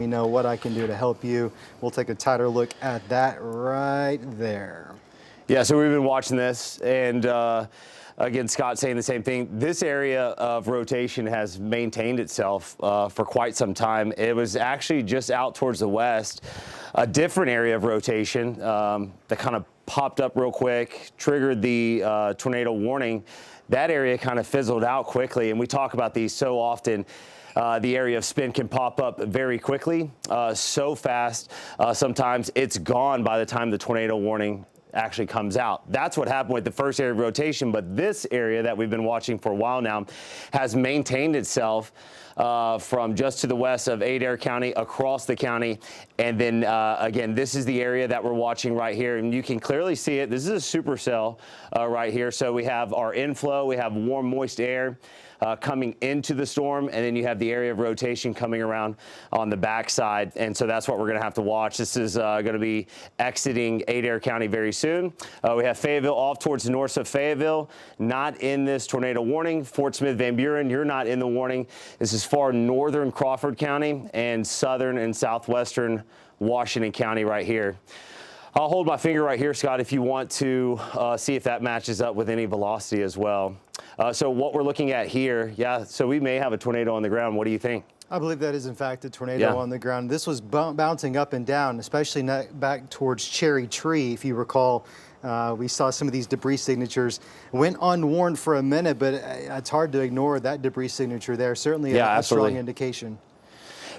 me know what I can do to help you. We'll take a tighter look at that right there. Yeah, so we've been watching this, and again, Scott saying the same thing. This area of rotation has maintained itself for quite some time. It was actually just out towards the west, a different area of rotation that kind of popped up real quick, triggered the tornado warning. That area kind of fizzled out quickly, and we talk about these so often. The area of spin can pop up very quickly, so fast. Sometimes it's gone by the time the tornado warning actually comes out. That's what happened with the first area of rotation, but this area that we've been watching for a while now has maintained itself from just to the west of Adair County across the county. And then again, this is the area that we're watching right here, and you can clearly see it. This is a supercell right here. So we have our inflow, we have warm, moist air coming into the storm, and then you have the area of rotation coming around on the backside. And so that's what we're going to have to watch. This is going to be exiting Adair County very soon. We have Fayetteville off towards the north of Fayetteville, not in this tornado warning. Fort Smith, Van Buren, you're not in the warning. This is far northern Crawford County and southern and southwestern Washington County right here. I'll hold my finger right here, Scott, if you want to see if that matches up with any velocity as well. So what we're looking at here, yeah, so we may have a tornado on the ground. What do you think? I believe that is, in fact, a tornado on the ground. This was bouncing up and down, especially back towards Cherry Tree. If you recall, we saw some of these debris signatures went unwarned for a minute, but it's hard to ignore that debris signature there. Certainly a strong indication.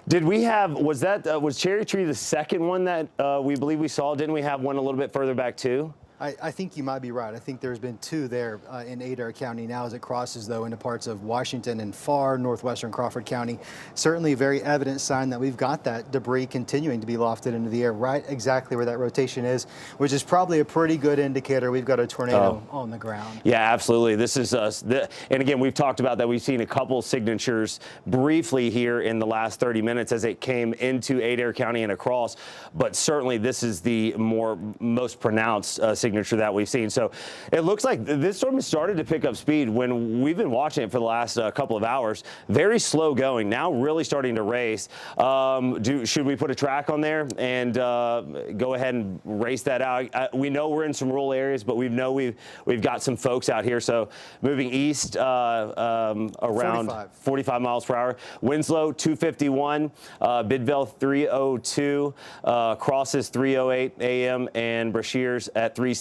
Did we have, was Cherry Tree the second one that we believe we saw? Didn't we have one a little bit further back too? I think you might be right. I think there's been two there in Adair County now as it crosses, though, into parts of Washington and far northwestern Crawford County. Certainly a very evident sign that we've got that debris continuing to be lofted into the air right exactly where that rotation is, which is probably a pretty good indicator we've got a tornado on the ground. Yeah, absolutely. This is, and again, we've talked about that. We've seen a couple signatures briefly here in the last 30 minutes as it came into Adair County and across, but certainly this is the most pronounced signature that we've seen. So it looks like this storm has started to pick up speed when we've been watching it for the last couple of hours. Very slow going, now really starting to race. Should we put a track on there and go ahead and race that out? We know we're in some rural areas, but we've got some folks out here. So moving east around 45 miles per hour. Winslow 251, Bidville 302, crosses 308 a.m. and Brashears at 316.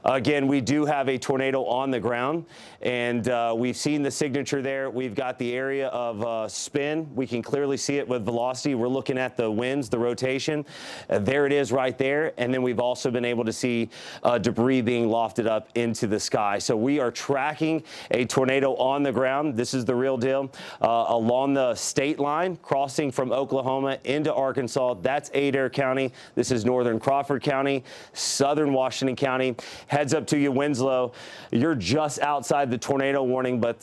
Again, we do have a tornado on the ground, and we've seen the signature there. We've got the area of spin. We can clearly see it with velocity. We're looking at the winds, the rotation. There it is right there. And then we've also been able to see debris being lofted up into the sky. So we are tracking a tornado on the ground. This is the real deal. Along the state line, crossing from Oklahoma into Arkansas. That's Adair County. This is northern Crawford County, southern Washington County. Heads up to you, Winslow. You're just outside the tornado warning, but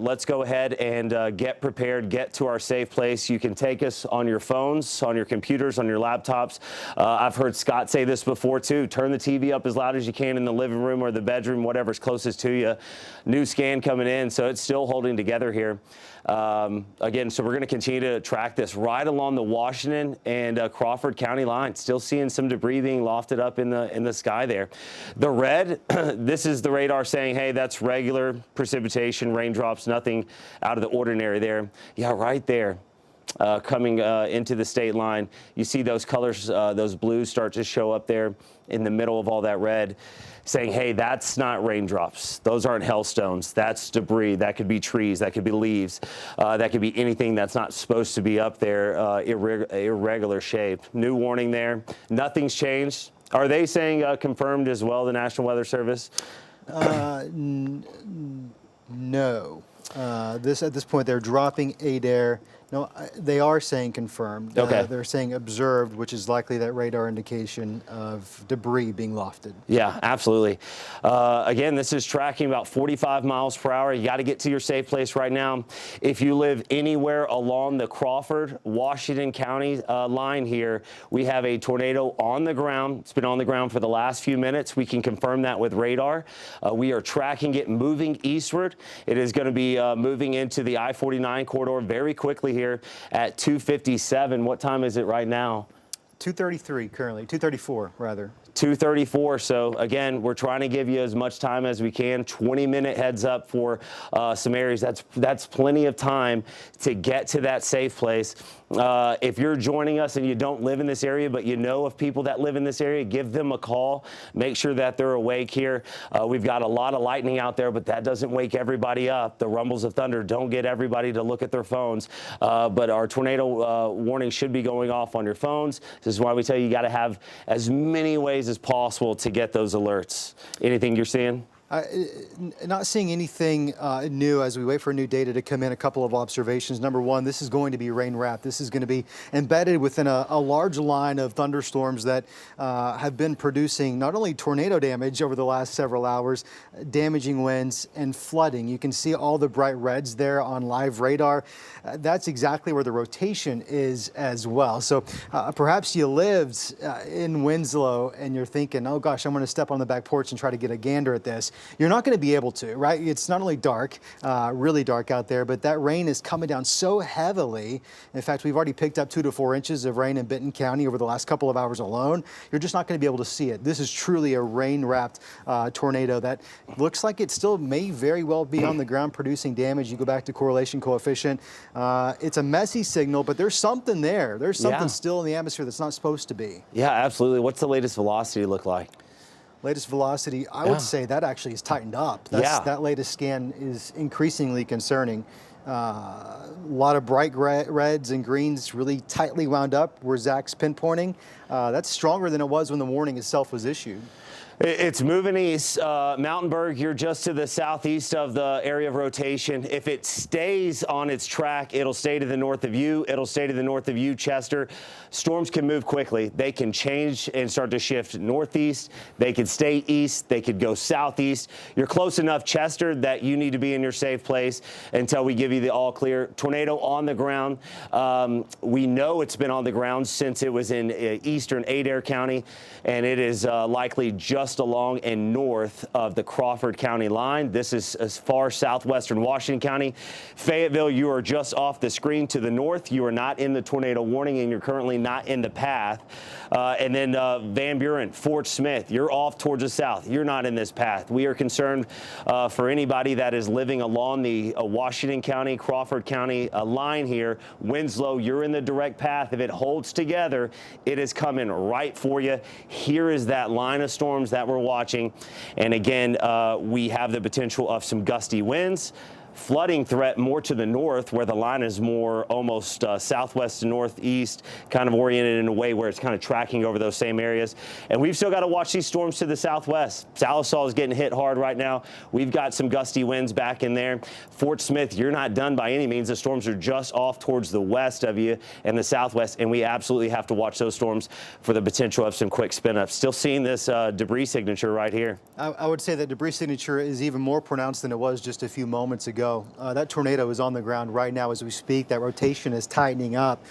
let's go ahead and get prepared, get to our safe place. You can take us on your phones, on your computers, on your laptops. I've heard Scott say this before too. Turn the TV up as loud as you can in the living room or the bedroom, whatever's closest to you. New scan coming in, so it's still holding together here. Again, so we're going to continue to track this right along the Washington and Crawford County line. Still seeing some debris being lofted up in the sky there. The red, this is the radar saying, hey, that's regular precipitation, raindrops, nothing out of the ordinary there. Yeah, right there. Coming into the state line, you see those colors, those blues start to show up there in the middle of all that red, saying, hey, that's not raindrops. Those aren't hailstones. That's debris. That could be trees. That could be leaves. That could be anything that's not supposed to be up there, irregular shape. New warning there. Nothing's changed. Are they saying confirmed as well, the National Weather Service? No. At this point, they're dropping Adair. No, they are saying confirmed. Okay. They're saying observed, which is likely that radar indication of debris being lofted. Yeah, absolutely. Again, this is tracking about 45 miles per hour. You got to get to your safe place right now. If you live anywhere along the Crawford, Washington County line here, we have a tornado on the ground. It's been on the ground for the last few minutes. We can confirm that with radar. We are tracking it moving eastward. It is going to be moving into the I-49 corridor very quickly here. here at 2:57. What time is it right now? 2:33 currently, 2:34 rather. 2:34. So again, we're trying to give you as much time as we can. 20-minute heads up for some areas. That's plenty of time to get to that safe place. If you're joining us and you don't live in this area, but you know of people that live in this area, give them a call. Make sure that they're awake here. We've got a lot of lightning out there, but that doesn't wake everybody up. The rumbles of thunder don't get everybody to look at their phones. But our tornado warning should be going off on your phones. This is why we tell you, you got to have as many ways as possible to get those alerts. Anything you're seeing? Not seeing anything new as we wait for new data to come in. A couple of observations. Number one, this is going to be rain wrapped. This is going to be embedded within a large line of thunderstorms that have been producing not only tornado damage over the last several hours, damaging winds and flooding. You can see all the bright reds there on live radar. That's exactly where the rotation is as well. So perhaps you lived in Winslow and you're thinking, oh gosh, I'm going to step on the back porch and try to get a gander at this. You're not going to be able to, right? It's not only dark, really dark out there, but that rain is coming down so heavily. In fact, we've already picked up 2 to 4 inches of rain in Benton County over the last couple of hours alone. You're just not going to be able to see it. This is truly a rain-wrapped tornado that looks like it still may very well be on the ground producing damage. You go back to correlation coefficient. It's a messy signal, but there's something there. There's something still in the atmosphere that's not supposed to be. Yeah, absolutely. What's the latest velocity look like? Latest velocity, I would say that actually is tightened up. That latest scan is increasingly concerning. A lot of bright reds and greens really tightly wound up where Zach's pinpointing. That's stronger than it was when the warning itself was issued. It's moving east. Mountainburg, you're just to the southeast of the area of rotation. If it stays on its track, it'll stay to the north of you. It'll stay to the north of you, Chester. Storms can move quickly. They can change and start to shift northeast. They could stay east. They could go southeast. You're close enough, Chester, that you need to be in your safe place until we give you the all clear. Tornado on the ground. We know it's been on the ground since it was in eastern Adair County, and it is likely just along and north of the Crawford County line. This is as far southwestern Washington County. Fayetteville, you are just off the screen to the north. You are not in the tornado warning, and you're currently not in the path. And then Van Buren, Fort Smith, you're off towards the south. You're not in this path. We are concerned for anybody that is living along the Washington County, Crawford County line here. Winslow, you're in the direct path. If it holds together, it is coming right for you. Here is that line of storms that we're watching. And again, we have the potential of some gusty winds. Flooding threat more to the north, where the line is more almost southwest to northeast, kind of oriented in a way where it's kind of tracking over those same areas. And we've still got to watch these storms to the southwest. Sallisaw is getting hit hard right now. We've got some gusty winds back in there. Fort Smith, you're not done by any means. The storms are just off towards the west of you and the southwest, and we absolutely have to watch those storms for the potential of some quick spin-ups. Still seeing this debris signature right here. I would say that debris signature is even more pronounced than it was just a few moments ago. That tornado is on the ground right now as we speak. That rotation is tightening up.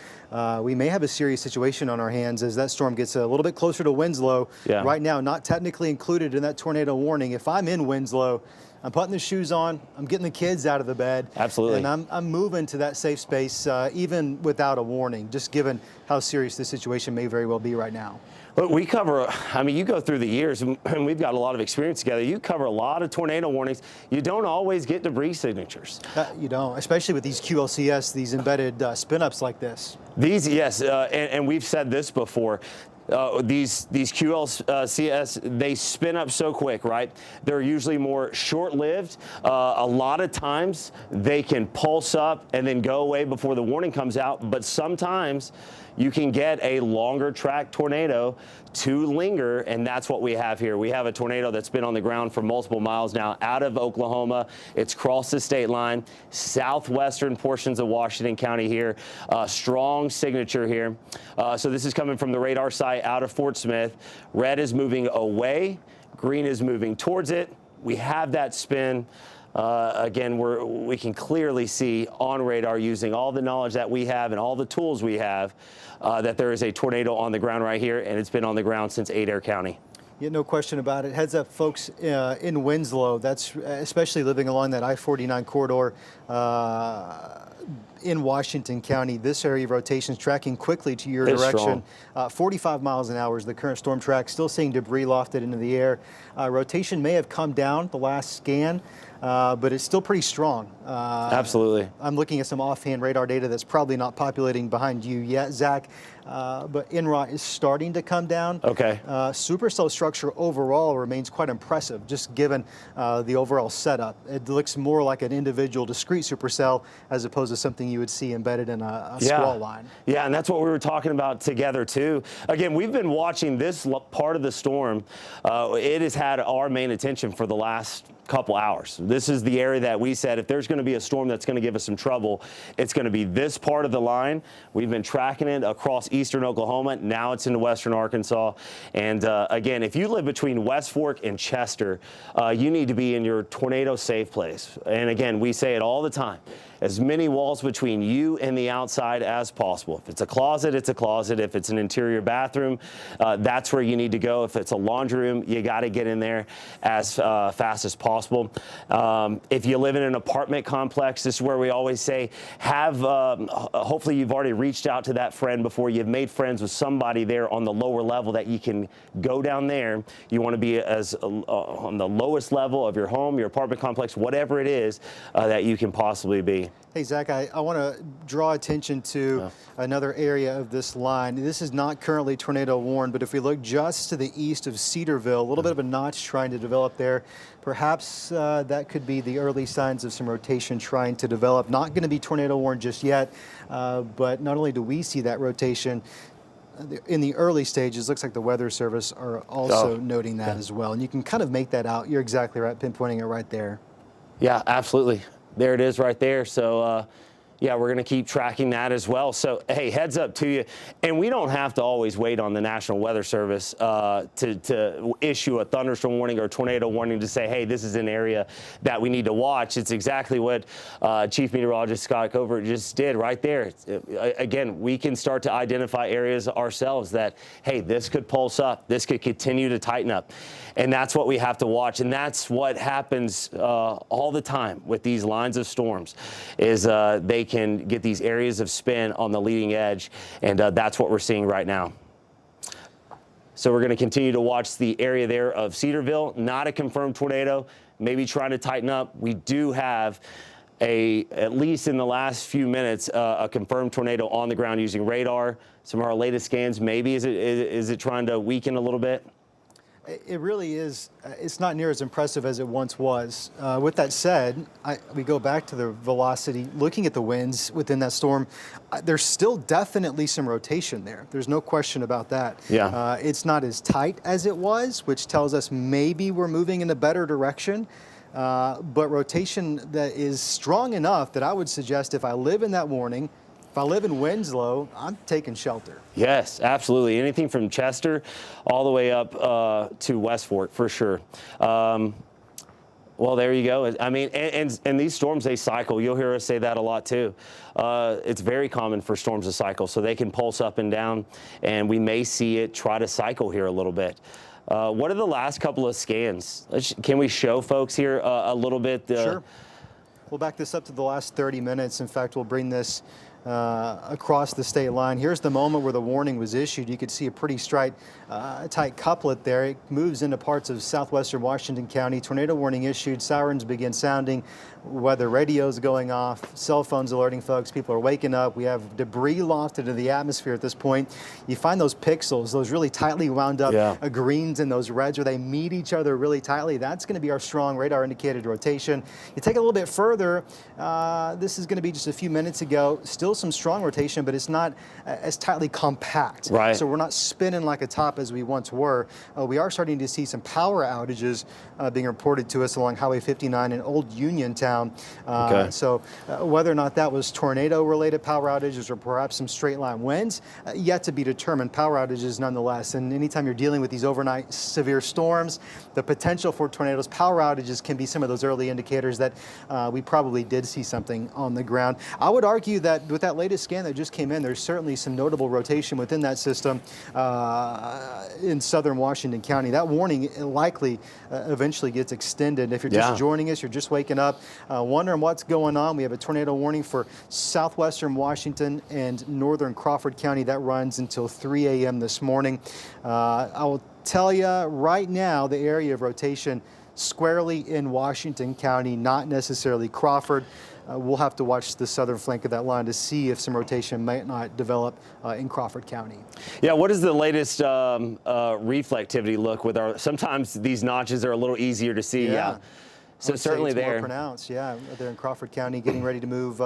We may have a serious situation on our hands as that storm gets a little bit closer to Winslow. Right now, not technically included in that tornado warning. If I'm in Winslow, I'm putting the shoes on, I'm getting the kids out of the bed. Absolutely. And I'm moving to that safe space even without a warning, just given how serious this situation may very well be right now. Look, we cover, I mean, you go through the years, and we've got a lot of experience together. You cover a lot of tornado warnings. You don't always get debris signatures. You don't, especially with these QLCS, these embedded spin-ups like this. These, yes, and we've said this before. These QLCS, they spin up so quick, right? They're usually more short-lived. A lot of times they can pulse up and then go away before the warning comes out, but sometimes you can get a longer track tornado to linger, and that's what we have here. We have a tornado that's been on the ground for multiple miles now out of Oklahoma. It's crossed the state line, southwestern portions of Washington County here. Strong signature here. So this is coming from the radar site out of Fort Smith. Red is moving away. Green is moving towards it. We have that spin. Again, we can clearly see on radar, using all the knowledge that we have and all the tools we have, that there is a tornado on the ground right here, and it's been on the ground since Adair County. Yeah, no question about it. Heads up, folks, in Winslow, that's especially living along that I-49 corridor. in Washington County, this area of rotation is tracking quickly to your It's direction. 45 miles an hour is the current storm track, still seeing debris lofted into the air. Rotation may have come down the last scan, but it's still pretty strong. Absolutely. I'm looking at some offhand radar data that's probably not populating behind you yet, Zach, but INROT is starting to come down. Okay. Supercell structure overall remains quite impressive, just given the overall setup. It looks more like an individual discrete supercell as opposed to something you would see embedded in a squall line. Yeah, and that's what we were talking about together too. Again, we've been watching this part of the storm. It has had our main attention for the last couple hours. This is the area that we said if there's going to be a storm that's going to give us some trouble, it's going to be this part of the line. We've been tracking it across eastern Oklahoma. Now it's into western Arkansas. And again, if you live between West Fork and Chester, you need to be in your tornado safe place. And again, we say it all the time. As many walls between you and the outside as possible. If it's a closet, it's a closet. If it's an interior bathroom, that's where you need to go. If it's a laundry room, you got to get in there as fast as possible. If you live in an apartment complex, this is where we always say, hopefully you've already reached out to that friend before. You've made friends with somebody there on the lower level that you can go down there. You want to be on the lowest level of your home, your apartment complex, whatever it is that you can possibly be. Hey, Zach, I want to draw attention to another area of this line. This is not currently tornado warned, but if we look just to the east of Cedarville, a little bit of a notch trying to develop there. Perhaps that could be the early signs of some rotation trying to develop. Not going to be tornado warned just yet, but not only do we see that rotation, in the early stages, looks like the Weather Service are also noting that as well. And you can kind of make that out. You're exactly right, pinpointing it right there. Yeah, absolutely. There it is right there. So, yeah, we're going to keep tracking that as well. So, hey, heads up to you. And we don't have to always wait on the National Weather Service to issue a thunderstorm warning or tornado warning to say, hey, this is an area that we need to watch. It's exactly what Chief Meteorologist Scott Covert just did right there. Again, we can start to identify areas ourselves that, hey, this could pulse up. This could continue to tighten up. And that's what we have to watch. And that's what happens all the time with these lines of storms is they can get these areas of spin on the leading edge. And that's what we're seeing right now. So we're going to continue to watch the area there of Cedarville. Not a confirmed tornado, maybe trying to tighten up. We do have at least in the last few minutes, a confirmed tornado on the ground using radar. Some of our latest scans, maybe is it trying to weaken a little bit? It really is. It's not near as impressive as it once was. With that said, we go back to the velocity. Looking at the winds within that storm, there's still definitely some rotation there. There's no question about that. Yeah. It's not as tight as it was, which tells us maybe we're moving in a better direction. But rotation that is strong enough that I would suggest if I live in that warning, if I live in Winslow, I'm taking shelter. Yes, absolutely. Anything from Chester all the way up to West Fork for sure. Well, there you go. I mean, and these storms, they cycle. You'll hear us say that a lot too. It's very common for storms to cycle, so they can pulse up and down, and we may see it try to cycle here a little bit. What are the last couple of scans? Can we show folks here a little bit? Sure. We'll back this up to the last 30 minutes. In fact, we'll bring this across the state line. Here's the moment where the warning was issued. You could see a pretty tight couplet there. It moves into parts of southwestern Washington County. Tornado warning issued. Sirens begin sounding. Weather radios going off. Cell phones alerting folks. People are waking up. We have debris lofted into the atmosphere at this point. You find those pixels, those really tightly wound up greens and those reds where they meet each other really tightly. That's going to be our strong radar indicated rotation. You take it a little bit further. This is going to be just a few minutes ago. Still some strong rotation, but it's not as tightly compact. Right. So we're not spinning like a top as we once were. We are starting to see some power outages being reported to us along Highway 59 in Old Uniontown. So whether or not that was tornado-related power outages or perhaps some straight-line winds, yet to be determined. Power outages nonetheless. And anytime you're dealing with these overnight severe storms, the potential for tornadoes, power outages can be some of those early indicators that we probably did see something on the ground. I would argue that with with that latest scan that just came in, there's certainly some notable rotation within that system in southern Washington County. That warning likely eventually gets extended. If you're just joining us, you're just waking up, wondering what's going on, we have a tornado warning for southwestern Washington and northern Crawford County that runs until 3 a.m. this morning. I will tell you right now, the area of rotation squarely in Washington County, not necessarily Crawford. We'll have to watch the southern flank of that line to see if some rotation might not develop in Crawford County. Yeah, what does the latest reflectivity look with our, sometimes these notches are a little easier to see. Yeah. So certainly there. More pronounced, yeah. They're in Crawford County getting ready to move.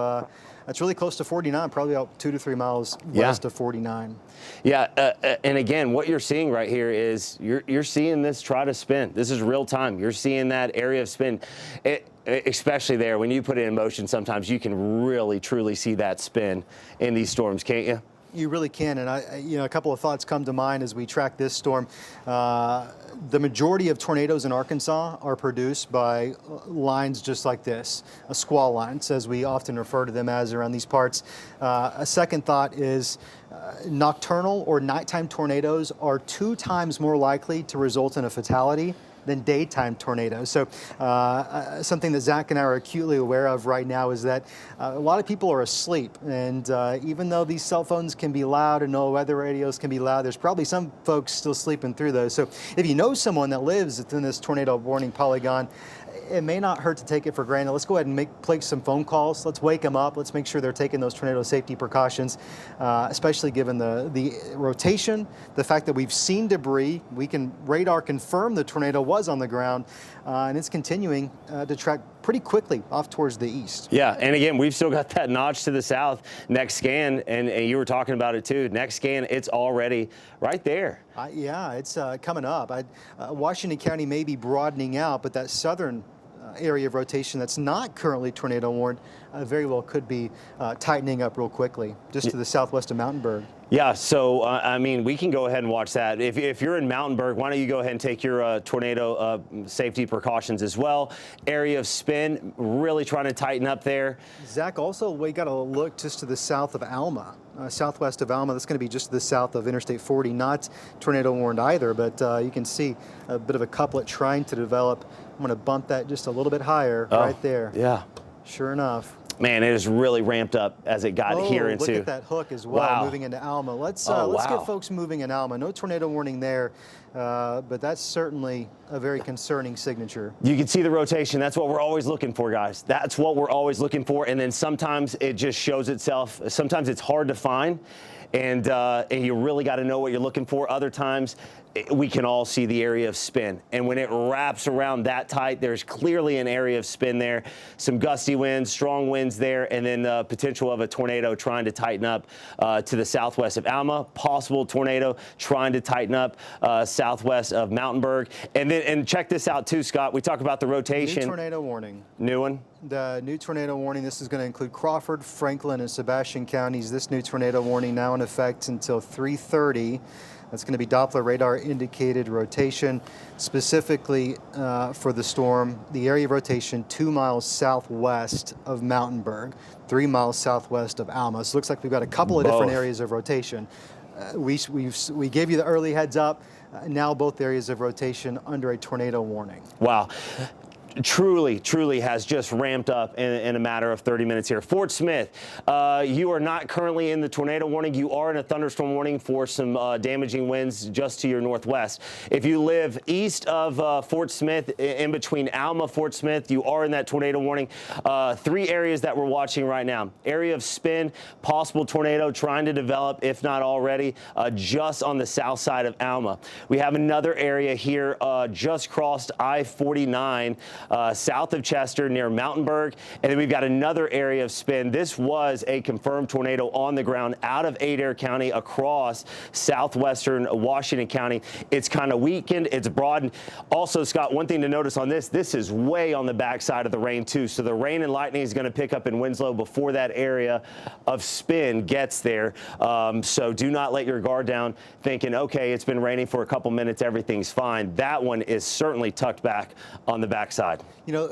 It's really close to 49, probably about 2 to 3 miles west of 49. Yeah, and again, what you're seeing right here is you're seeing this try to spin. This is real time. You're seeing that area of spin. Especially there, when you put it in motion, sometimes you can really, truly see that spin in these storms, can't you? You really can, and a couple of thoughts come to mind as we track this storm. The majority of tornadoes in Arkansas are produced by lines just like this, squall lines, as we often refer to them as around these parts. A second thought is nocturnal or nighttime tornadoes are 2 times more likely to result in a fatality than daytime tornadoes. So something that Zach and I are acutely aware of right now is that a lot of people are asleep. And even though these cell phones can be loud and no weather radios can be loud, there's probably some folks still sleeping through those. So if you know someone that lives within this tornado warning polygon, it may not hurt to take it for granted. Let's go ahead and place some phone calls. Let's wake them up. Let's make sure they're taking those tornado safety precautions, especially given the rotation, the fact that we've seen debris. We can radar confirm the tornado was on the ground, and it's continuing to track pretty quickly off towards the east. Yeah, and again, we've still got that notch to the south. Next scan, and you were talking about it too. Next scan, it's already right there. Yeah, it's coming up. Washington County may be broadening out, but that southern area of rotation that's not currently tornado warned very well could be tightening up real quickly, just to the southwest of Mountainburg. Yeah, so I mean, we can go ahead and watch that. If you're in Mountainburg, why don't you go ahead and take your tornado safety precautions as well. Area of spin, really trying to tighten up there. Zach, also, we got to look just to the south of Alma. Southwest of Alma, that's going to be just to the south of Interstate 40, not tornado warned either, but you can see a bit of a couplet trying to develop. I'm going to bump that just a little bit higher right there. Yeah. Sure enough. Man, it has really ramped up as it got here into. Look at that hook as well, moving into Alma. Let's get folks moving in Alma. No tornado warning there, but that's certainly a very concerning signature. You can see the rotation. That's what we're always looking for, guys. That's what we're always looking for. And then sometimes it just shows itself. Sometimes it's hard to find, and you really got to know what you're looking for. Other times, we can all see the area of spin. And when it wraps around that tight, there's clearly an area of spin there. Some gusty winds, strong winds there, and then the potential of a tornado trying to tighten up to the southwest of Alma. Possible tornado trying to tighten up southwest of Mountainburg. And check this out too, Scott. We talk about the rotation. New tornado warning. New one? The new tornado warning, this is going to include Crawford, Franklin, and Sebastian counties. This new tornado warning now in effect until 3:30. That's going to be Doppler radar indicated rotation, specifically for the storm. The area of rotation 2 miles southwest of Mountainburg, 3 miles southwest of Alma. So it looks like we've got a couple of different areas of rotation. We gave you the early heads up. Now both areas of rotation under a tornado warning. Wow. Truly has just ramped up in a matter of 30 minutes here. Fort Smith, you are not currently in the tornado warning. You are in a thunderstorm warning for some damaging winds just to your northwest. If you live east of Fort Smith, in between Alma, Fort Smith, you are in that tornado warning. 3 areas that we're watching right now. Area of spin, possible tornado trying to develop, if not already, just on the south side of Alma. We have another area here just crossed I-49. South of Chester near Mountainburg. And then we've got another area of spin. This was a confirmed tornado on the ground out of Adair County across southwestern Washington County. It's kind of weakened. It's broadened. Also, Scott, one thing to notice on this is way on the backside of the rain too. So the rain and lightning is going to pick up in Winslow before that area of spin gets there. So do not let your guard down thinking, okay, it's been raining for a couple minutes, everything's fine. That one is certainly tucked back on the backside. side. You know,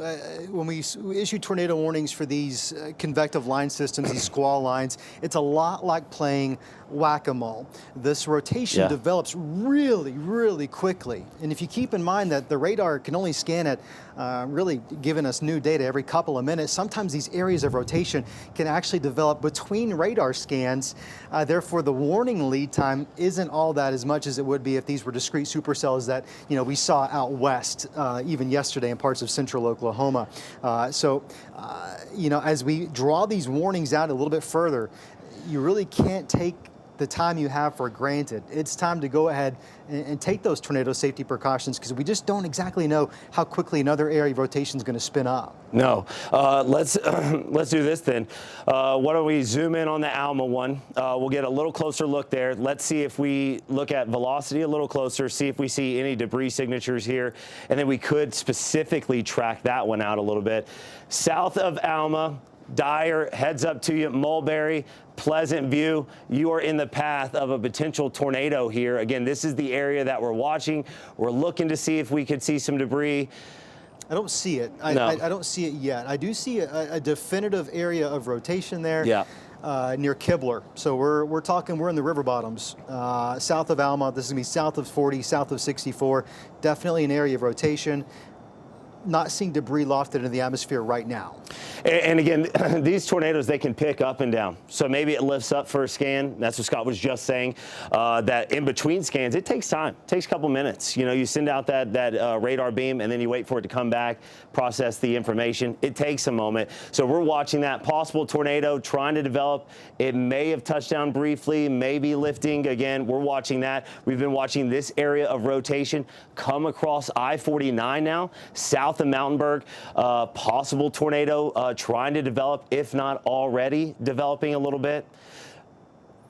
when we issue tornado warnings for these convective line systems, these squall lines, it's a lot like playing whack-a-mole. This rotation develops really, really quickly. And if you keep in mind that the radar can only scan at really giving us new data every couple of minutes, sometimes these areas of rotation can actually develop between radar scans. Therefore, the warning lead time isn't all that as much as it would be if these were discrete supercells that, you know, we saw out west even yesterday in parts of central Oklahoma. You know, as we draw these warnings out a little bit further, you really can't take the time you have for granted. It's time to go ahead and take those tornado safety precautions, because we just don't exactly know how quickly another area of rotation is going to spin up. No. Let's do this then. Why don't we zoom in on the Alma one? We'll get a little closer look there. Let's see if we look at velocity a little closer, see if we see any debris signatures here, and then we could specifically track that one out a little bit. South of Alma, Dyer, heads up to you, Mulberry, Pleasant View. You are in the path of a potential tornado here. Again, this is the area that we're watching. We're looking to see if we could see some debris. I don't see it. I don't see it yet. I do see a definitive area of rotation there. Yeah. Near Kibler. So we're talking, we're in the river bottoms, south of Alma. This is gonna be south of 40, south of 64. Definitely an area of rotation. Not seeing debris lofted into the atmosphere right now. And again, these tornadoes, they can pick up and down. So maybe it lifts up for a scan. That's what Scott was just saying, that in between scans, it takes time. It takes a couple minutes. You know, you send out that radar beam and then you wait for it to come back, process the information. It takes a moment. So we're watching that possible tornado trying to develop. It may have touched down briefly, maybe lifting. Again, we're watching that. We've been watching this area of rotation come across I-49 now, south of Mountainburg. Possible tornado trying to develop, if not already developing a little bit.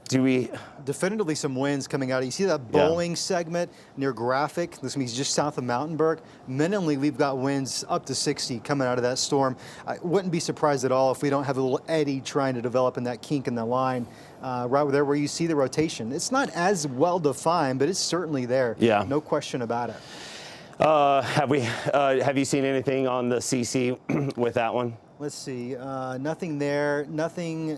Do we? Definitively some winds coming out. You see that bowling segment near Graphic? This means just south of Mountainburg. Minimally, we've got winds up to 60 coming out of that storm. I wouldn't be surprised at all if we don't have a little eddy trying to develop in that kink in the line, right there where you see the rotation. It's not as well defined, but it's certainly there. Yeah. No question about it. Have you seen anything on the CC with that one? Let's see. Nothing there. Nothing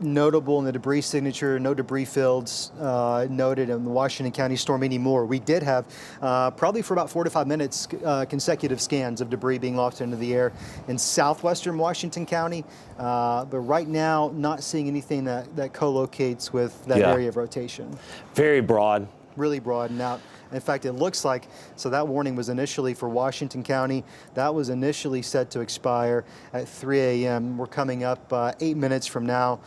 notable in the debris signature. No debris fields noted in the Washington County storm anymore. We did have probably for about 4 to 5 minutes consecutive scans of debris being lofted into the air in southwestern Washington County. But right now, not seeing anything that co-locates with that area of rotation. Very broad. Really broadened out. In fact, it looks like, so that warning was initially for Washington County. That was initially set to expire at 3 a.m. We're coming up 8 minutes from now.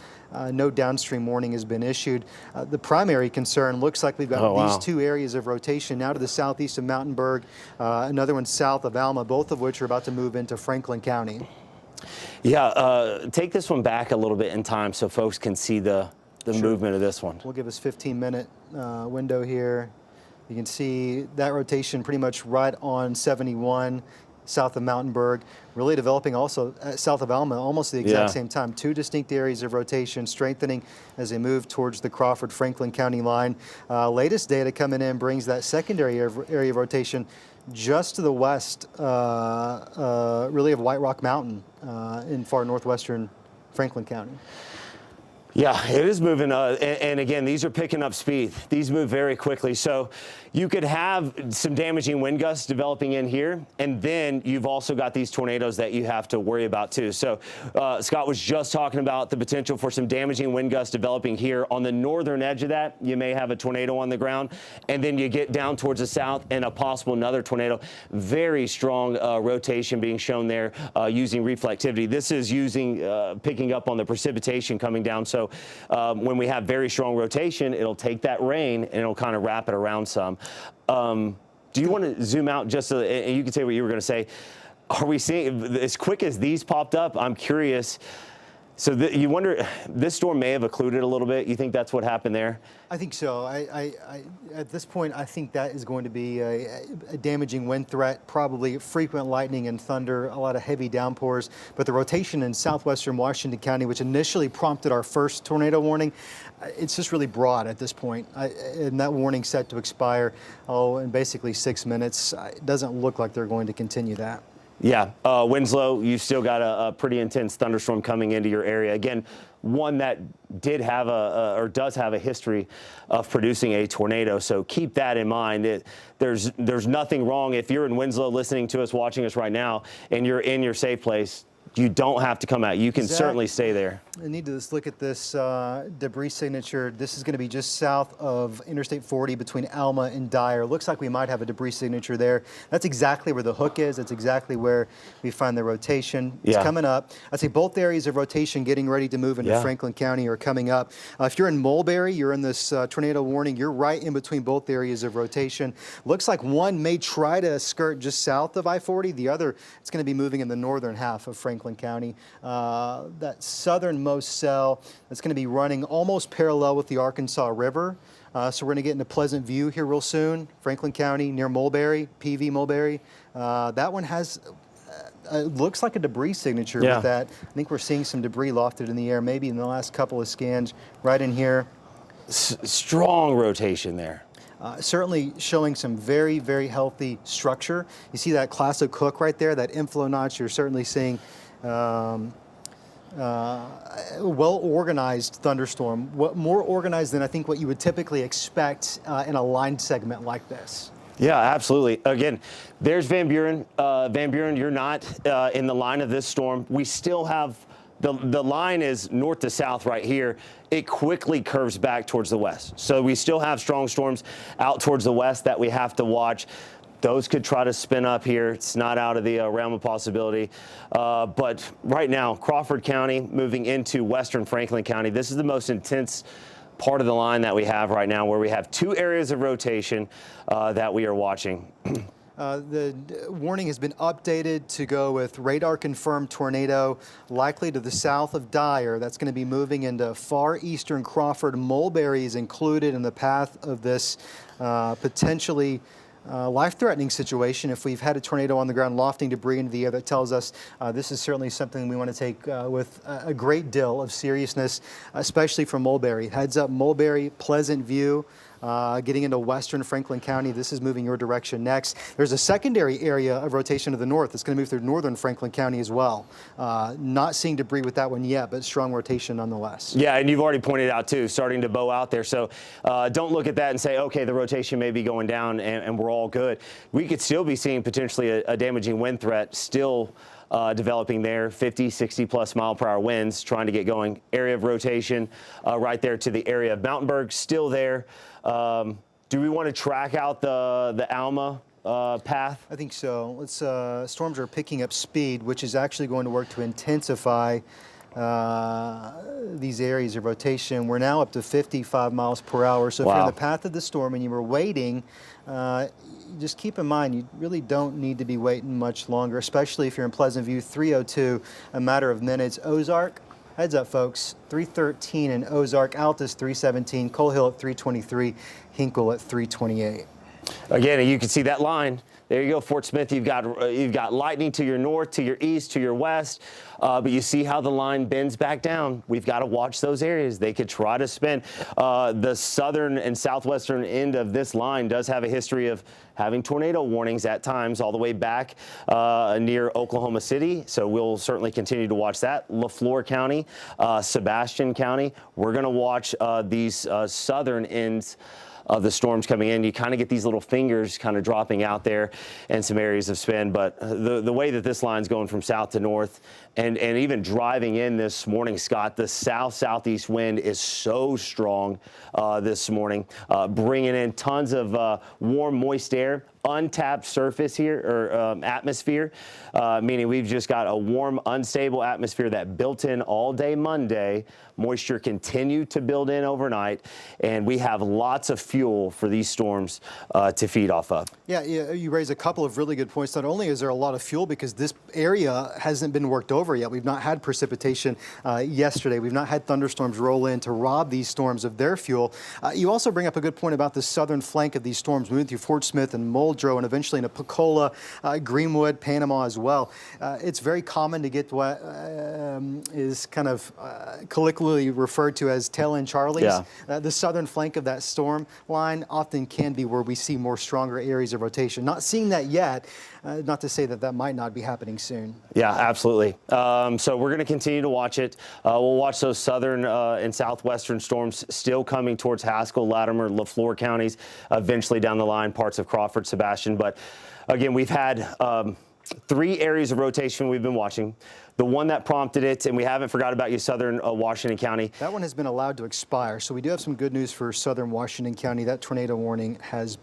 No downstream warning has been issued. The primary concern looks like we've got these two areas of rotation now to the southeast of Mountainburg, another one south of Alma, both of which are about to move into Franklin County. Yeah, take this one back a little bit in time so folks can see the movement of this one. We'll give us 15-minute window here. You can see that rotation pretty much right on 71 south of Mountainburg, really developing also south of Alma almost at the exact same time. Two distinct areas of rotation strengthening as they move towards the Crawford-Franklin County line. Latest data coming in brings that secondary area of rotation just to the west, really of White Rock Mountain in far northwestern Franklin County. Yeah, it is moving, and again, these are picking up speed. These move very quickly, so you could have some damaging wind gusts developing in here, and then you've also got these tornadoes that you have to worry about too. So Scott was just talking about the potential for some damaging wind gusts developing here. On the northern edge of that, you may have a tornado on the ground, and then you get down towards the south and a possible another tornado. Very strong rotation being shown there using reflectivity. This is using picking up on the precipitation coming down, so when we have very strong rotation, it'll take that rain and it'll kind of wrap it around some. Do you want to zoom out just so, and you can say what you were going to say. Are we seeing, as quick as these popped up, I'm curious, So you wonder, this storm may have occluded a little bit. You think that's what happened there? I think so. At this point, I think that is going to be a damaging wind threat, probably frequent lightning and thunder, a lot of heavy downpours. But the rotation in southwestern Washington County, which initially prompted our first tornado warning, it's just really broad at this point. And that warning set to expire, in basically 6 minutes. It doesn't look like they're going to continue that. Yeah, Winslow, you've still got a pretty intense thunderstorm coming into your area. Again, one that did have or does have a history of producing a tornado. So keep that in mind. There's nothing wrong if you're in Winslow listening to us, watching us right now, and you're in your safe place. You don't have to come out. You can certainly stay there. I need to just look at this debris signature. This is going to be just south of Interstate 40 between Alma and Dyer. Looks like we might have a debris signature there. That's exactly where the hook is. That's exactly where we find the rotation. It's coming up. I'd say both areas of rotation getting ready to move into Franklin County are coming up. If you're in Mulberry, you're in this tornado warning. You're right in between both areas of rotation. Looks like one may try to skirt just south of I-40. The other, it's going to be moving in the northern half of Franklin County. That southernmost cell that's going to be running almost parallel with the Arkansas River. So we're going to get into Pleasant View here real soon. Franklin County near Mulberry, PV Mulberry. That one has, looks like a debris signature with that. I think we're seeing some debris lofted in the air, maybe in the last couple of scans right in here. Strong rotation there. Certainly showing some very, very healthy structure. You see that classic hook right there, that inflow notch. You're certainly seeing well-organized thunderstorm, more organized than I think what you would typically expect in a line segment like this. Yeah, absolutely. Again, there's Van Buren. Van Buren, you're not in the line of this storm. We still have the line is north to south right here. It quickly curves back towards the west. So we still have strong storms out towards the west that we have to watch. Those could try to spin up here. It's not out of the realm of possibility. But right now, Crawford County moving into western Franklin County. This is the most intense part of the line that we have right now, where we have two areas of rotation that we are watching. The warning has been updated to go with radar-confirmed tornado likely to the south of Dyer. That's going to be moving into far eastern Crawford. Mulberry is included in the path of this potentially life-threatening situation. If we've had a tornado on the ground lofting debris into the air, that tells us this is certainly something we want to take with a great deal of seriousness, especially for Mulberry. Heads up, Mulberry, Pleasant View. Getting into western Franklin County, this is moving your direction next. There's a secondary area of rotation to the north that's going to move through northern Franklin County as well. Not seeing debris with that one yet, but strong rotation nonetheless. Yeah, and you've already pointed out, too, starting to bow out there. So don't look at that and say, okay, the rotation may be going down and we're all good. We could still be seeing potentially a damaging wind threat still developing there, 50, 60+ mile-per-hour winds trying to get going. Area of rotation right there to the area of Mountainburg, still there. Do we want to track out the Alma path? I think so. Storms are picking up speed, which is actually going to work to intensify these areas of rotation. We're now up to 55 miles per hour. So if you're in the path of the storm and you were waiting, just keep in mind you really don't need to be waiting much longer, especially if you're in Pleasant View. 302, a matter of minutes. Ozark, heads up, folks. 313 in Ozark, Altus 317, Coal Hill at 323, Hinkle at 328. Again, you can see that line. There you go, Fort Smith. You've got lightning to your north, to your east, to your west. But you see how the line bends back down. We've got to watch those areas. They could try to spin. The southern and southwestern end of this line does have a history of having tornado warnings at times all the way back near Oklahoma City. So we'll certainly continue to watch that. LaFleur County, Sebastian County. We're going to watch these southern ends of the storms coming in. You kind of get these little fingers kind of dropping out there in some areas of spin. But the way that this line's going from south to north and even driving in this morning, Scott, the south-southeast wind is so strong this morning, bringing in tons of warm, moist air. untapped surface here, or atmosphere, meaning we've just got a warm, unstable atmosphere that built in all day Monday. Moisture continued to build in overnight, and we have lots of fuel for these storms to feed off of. Yeah, you raise a couple of really good points. Not only is there a lot of fuel because this area hasn't been worked over yet. We've not had precipitation yesterday. We've not had thunderstorms roll in to rob these storms of their fuel. You also bring up a good point about the southern flank of these storms, moving through Fort Smith and Muldrow, and eventually into Pensacola, Greenwood, Panama as well. It's very common to get what is kind of colloquially referred to as tail end Charlies. Yeah. The southern flank of that storm line often can be where we see more stronger areas of rotation. Not seeing that yet, not to say that that might not be happening soon. Yeah, absolutely. So we're going to continue to watch it. We'll watch those southern and southwestern storms still coming towards Haskell, Latimer, LaFleur counties, eventually down the line, parts of Crawford, Sebastian. But again, we've had 3 areas of rotation we've been watching. The one that prompted it, and we haven't forgot about you, southern Washington County. That one has been allowed to expire. So we do have some good news for southern Washington County. That tornado warning has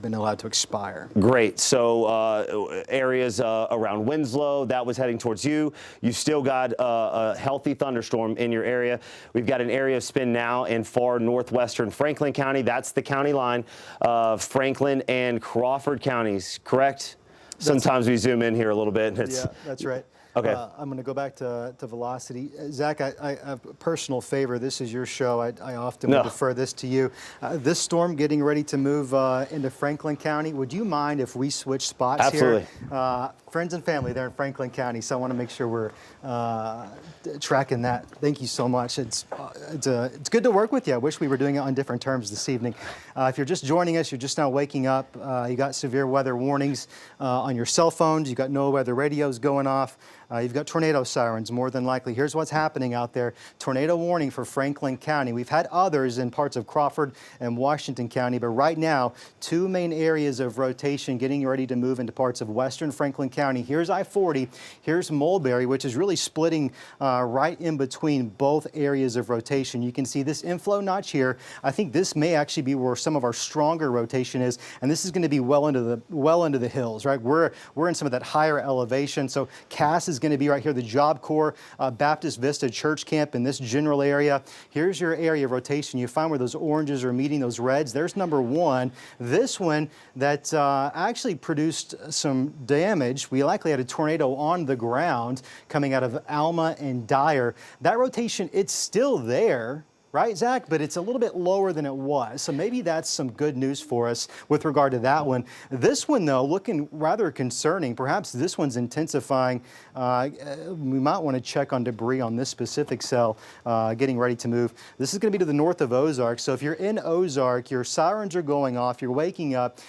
been allowed to expire. Great. So areas around Winslow, that was heading towards you. You've still got a healthy thunderstorm in your area. We've got an area of spin now in far northwestern Franklin County. That's the county line of Franklin and Crawford counties, correct? Sometimes we zoom in here a little bit. And it's, yeah, that's right. Okay. I'm going to go back to velocity. Zach, I have a personal favor. This is your show. I often would defer this to you. This storm getting ready to move into Franklin County. Would you mind if we switch spots Absolutely. here? Friends and family there in Franklin County, so I want to make sure we're tracking that. Thank you so much. It's good to work with you. I wish we were doing it on different terms this evening. If you're just joining us, you're just now waking up, you got severe weather warnings on your cell phones. You got no weather radios going off. You've got tornado sirens, more than likely. Here's what's happening out there. Tornado warning for Franklin County. We've had others in parts of Crawford and Washington County, but right now, 2 main areas of rotation getting ready to move into parts of western Franklin County. Here's I-40, here's Mulberry, which is really splitting right in between both areas of rotation. You can see this inflow notch here. I think this may actually be where some of our stronger rotation is, and this is going to be well into the hills, right? We're in some of that higher elevation, so Cass is going to be right here, the Job Corps, Baptist Vista Church Camp in this general area. Here's your area of rotation. You find where those oranges are meeting those reds. There's number 1. This one that actually produced some damage. We likely had a tornado on the ground coming out of Alma and Dyer. That rotation, it's still there. Right, Zach? But it's a little bit lower than it was. So maybe that's some good news for us with regard to that one. This one, though, looking rather concerning. Perhaps this one's intensifying. We might want to check on debris on this specific cell getting ready to move. This is going to be to the north of Ozark. So if you're in Ozark, your sirens are going off, you're waking up.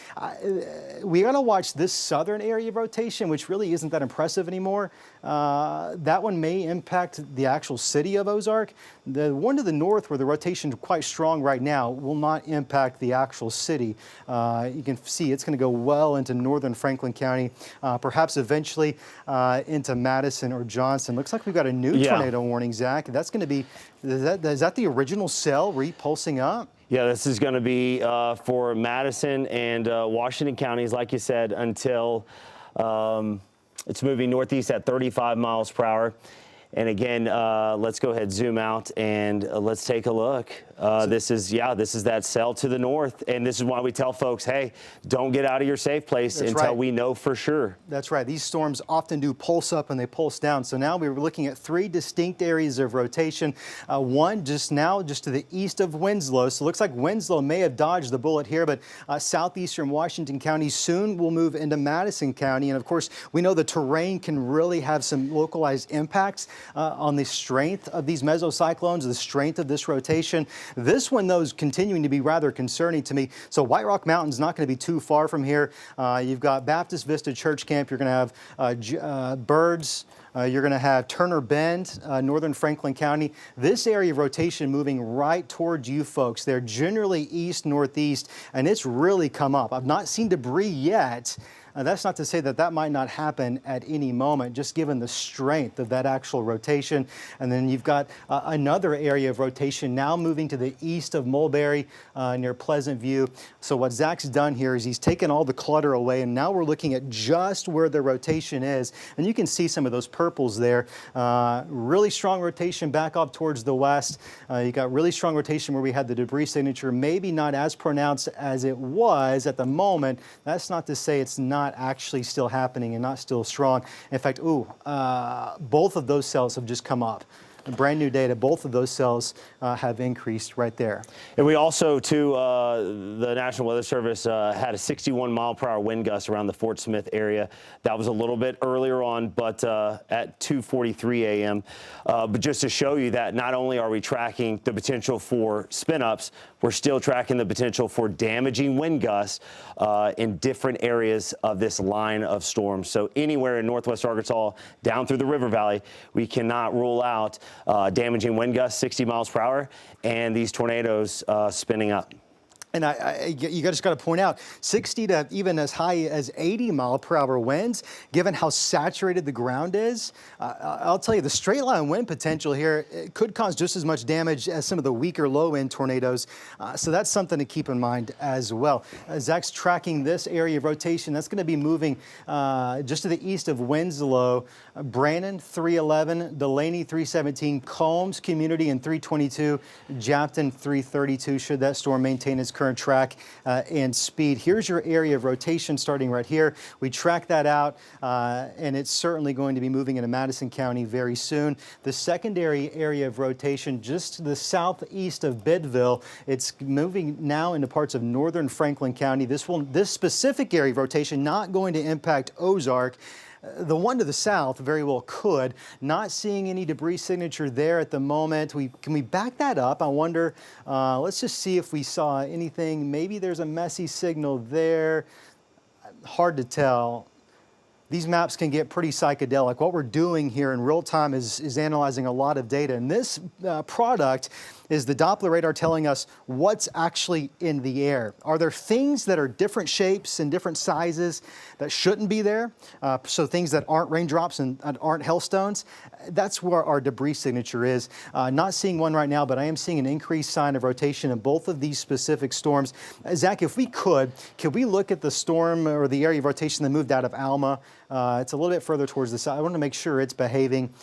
We got to watch this southern area of rotation, which really isn't that impressive anymore. That one may impact the actual city of Ozark. The one to the north, where the rotation is quite strong right now, will not impact the actual city. You can see it's going to go well into northern Franklin County, perhaps eventually into Madison or Johnson. Looks like we've got a new tornado warning, Zach. That's going to be, is that the original cell repulsing up? Yeah, this is going to be for Madison and Washington counties, like you said, until it's moving northeast at 35 miles per hour. And again, let's go ahead, zoom out, and let's take a look. This is that cell to the north. And this is why we tell folks, hey, don't get out of your safe place until we know for sure. That's right. These storms often do pulse up and they pulse down. So now we're looking at 3 distinct areas of rotation. One just to the east of Winslow. So it looks like Winslow may have dodged the bullet here, but southeastern Washington County soon will move into Madison County. And of course, we know the terrain can really have some localized impacts on the strength of these mesocyclones, the strength of this rotation. This one, though, is continuing to be rather concerning to me. So White Rock Mountain's not going to be too far from here. You've got Baptist Vista Church Camp. You're going to have birds, You're going to have Turner Bend, northern Franklin County. This area of rotation moving right towards you folks. They're generally east-northeast, and it's really come up. I've not seen debris yet. That's not to say that that might not happen at any moment, just given the strength of that actual rotation. And then you've got another area of rotation now moving to the east of Mulberry near Pleasant View. So what Zach's done here is he's taken all the clutter away, and now we're looking at just where the rotation is. And you can see some of those purples there. Really strong rotation back up towards the west. You got really strong rotation where we had the debris signature, maybe not as pronounced as it was at the moment. That's not to say it's not actually still happening and not still strong. In fact, both of those cells have just come up. Brand new data, both of those cells have increased right there. And we also, too, the National Weather Service had a 61-mile-per-hour wind gust around the Fort Smith area. That was a little bit earlier on, but at 2:43 a.m. But just to show you that not only are we tracking the potential for spin-ups, we're still tracking the potential for damaging wind gusts in different areas of this line of storms. So anywhere in northwest Arkansas, down through the River Valley, we cannot rule out damaging wind gusts, 60 miles per hour, and these tornadoes spinning up. And you just got to point out, 60 to even as high as 80-mile-per-hour winds, given how saturated the ground is. I'll tell you, the straight line wind potential here could cause just as much damage as some of the weaker low-end tornadoes. So that's something to keep in mind as well. Zach's tracking this area of rotation. That's going to be moving just to the east of Winslow, Brannon 311, Delaney 317, Combs Community in 322, Japton 332, should that storm maintain its current track and speed. Here's your area of rotation starting right here. We track that out, and it's certainly going to be moving into Madison County very soon. The secondary area of rotation just to the southeast of Biddville. It's moving now into parts of northern Franklin County. This specific area of rotation not going to impact Ozark. The one to the south very well could. Not seeing any debris signature there at the moment. Can we back that up? I wonder. Let's just see if we saw anything. Maybe there's a messy signal there. Hard to tell. These maps can get pretty psychedelic. What we're doing here in real time is analyzing a lot of data. And this product is the Doppler radar telling us what's actually in the air. Are there things that are different shapes and different sizes that shouldn't be there? So things that aren't raindrops and aren't hailstones? That's where our debris signature is. Not seeing one right now, but I am seeing an increased sign of rotation in both of these specific storms. Zach, if we could we look at the storm or the area of rotation that moved out of Alma? It's a little bit further towards the south. I want to make sure it's behaving.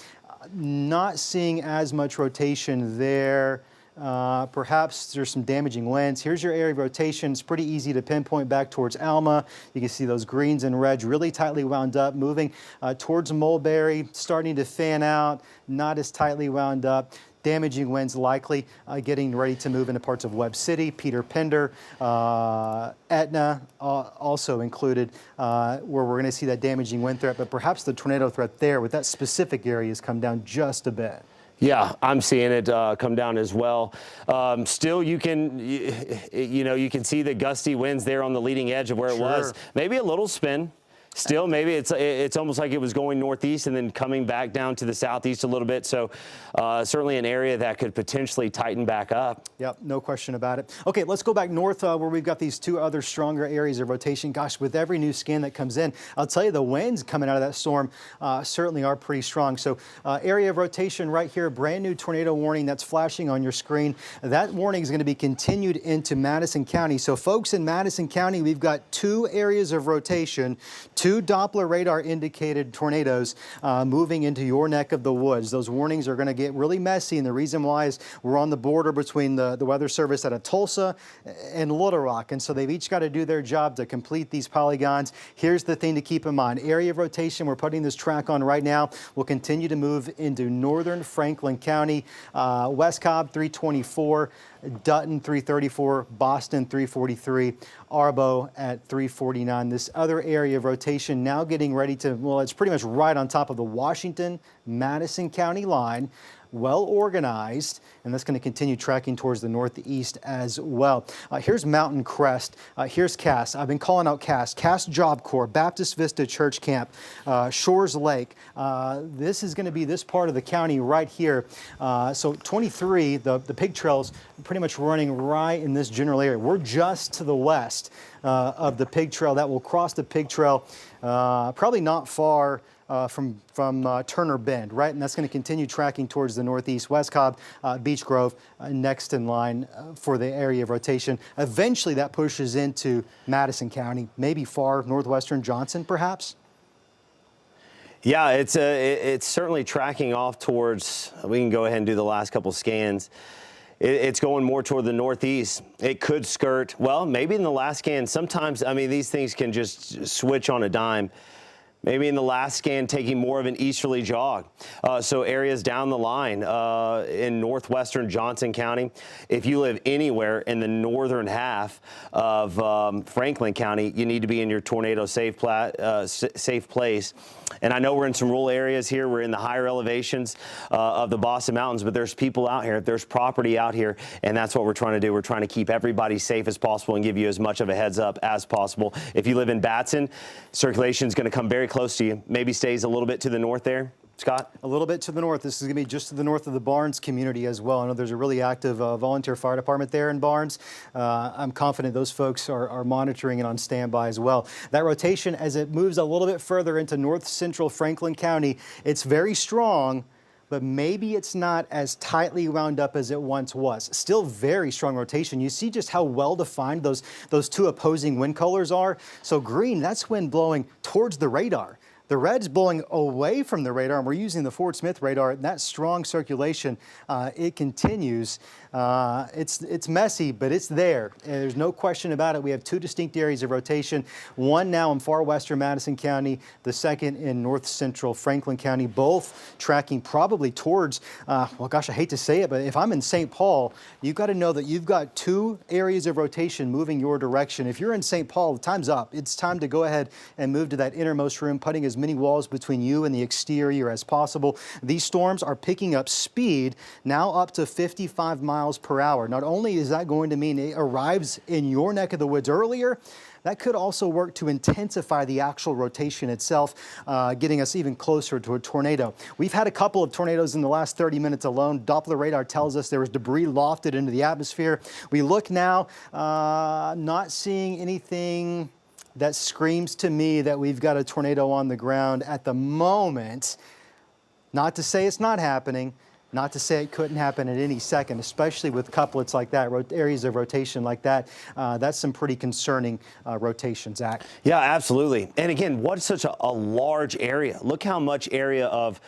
Not seeing as much rotation there. Perhaps there's some damaging winds. Here's your area of rotation. It's pretty easy to pinpoint back towards Alma. You can see those greens and reds really tightly wound up, moving towards Mulberry, starting to fan out, not as tightly wound up. Damaging winds likely getting ready to move into parts of Webb City, Peter Pender, Etna also included, where we're going to see that damaging wind threat, but perhaps the tornado threat there with that specific area has come down just a bit. Yeah, I'm seeing it come down as well. Still, you can see the gusty winds there on the leading edge of where it was. Maybe a little spin. Still, maybe it's almost like it was going northeast and then coming back down to the southeast a little bit. So certainly an area that could potentially tighten back up. Yep, no question about it. Okay, let's go back north where we've got these two other stronger areas of rotation. Gosh, with every new scan that comes in, I'll tell you the winds coming out of that storm certainly are pretty strong. So area of rotation right here, brand new tornado warning that's flashing on your screen. That warning is going to be continued into Madison County. So folks in Madison County, we've got two areas of rotation, two Doppler radar indicated tornadoes moving into your neck of the woods. Those warnings are going to get really messy, and the reason why is we're on the border between the Weather Service out of Tulsa and Little Rock, and so they've each got to do their job to complete these polygons. Here's the thing to keep in mind. Area of rotation we're putting this track on right now will continue to move into northern Franklin County, West Cobb 324, Dutton 334, Boston 343, Arbo at 349. This other area of rotation now getting ready to, well, it's pretty much right on top of the Washington-Madison County line. well organized, and that's going to continue tracking towards the northeast as well. Here's Mountain Crest. Here's Cass. I've been calling out Cass. Cass Job Corps, Baptist Vista Church Camp, Shores Lake. This is going to be this part of the county right here. So 23, the pig trails, pretty much running right in this general area. We're just to the west of the pig trail. That will cross the pig trail probably not far from Turner Bend, right? And that's going to continue tracking towards the northeast. West Cobb, Beech Grove, next in line for the area of rotation. Eventually that pushes into Madison County, maybe far northwestern Johnson, perhaps? Yeah, it's certainly tracking off towards, we can go ahead and do the last couple scans. It's going more toward the northeast. It could skirt, well, maybe in the last scan, sometimes, I mean, these things can just switch on a dime. Maybe in the last scan, taking more of an easterly jog. So areas down the line in northwestern Johnson County, if you live anywhere in the northern half of Franklin County, you need to be in your tornado safe place. And I know we're in some rural areas here. We're in the higher elevations of the Boston Mountains, but there's people out here. There's property out here, and that's what we're trying to do. We're trying to keep everybody safe as possible and give you as much of a heads up as possible. If you live in Batson, circulation is going to come very close to you. Maybe stays a little bit to the north there. Scott? A little bit to the north. This is going to be just to the north of the Barnes community as well. I know there's a really active volunteer fire department there in Barnes. I'm confident those folks are monitoring and on standby as well. That rotation, as it moves a little bit further into north central Franklin County, it's very strong, but maybe it's not as tightly wound up as it once was. Still very strong rotation. You see just how well defined those two opposing wind colors are. So green, that's wind blowing towards the radar. The red's blowing away from the radar, and we're using the Fort Smith radar. And that strong circulation, it continues. It's messy, but it's there. There's no question about it. We have two distinct areas of rotation. One now in far western Madison County, the second in north central Franklin County, both tracking probably towards, well, gosh, I hate to say it, but if I'm in St. Paul, you've got to know that you've got two areas of rotation moving your direction. If you're in St. Paul, time's up. It's time to go ahead and move to that innermost room, putting as many walls between you and the exterior as possible. These storms are picking up speed, now up to 55 miles per hour. Not only is that going to mean it arrives in your neck of the woods earlier, that could also work to intensify the actual rotation itself, getting us even closer to a tornado. We've had a couple of tornadoes in the last 30 minutes alone. Doppler radar tells us there was debris lofted into the atmosphere. We look now, not seeing anything that screams to me that we've got a tornado on the ground at the moment. Not to say it's not happening, not to say it couldn't happen at any second, especially with couplets like that, areas of rotation like that. That's some pretty concerning rotation, Zach. Yeah, absolutely. And again, what's such a large area? Look how much area of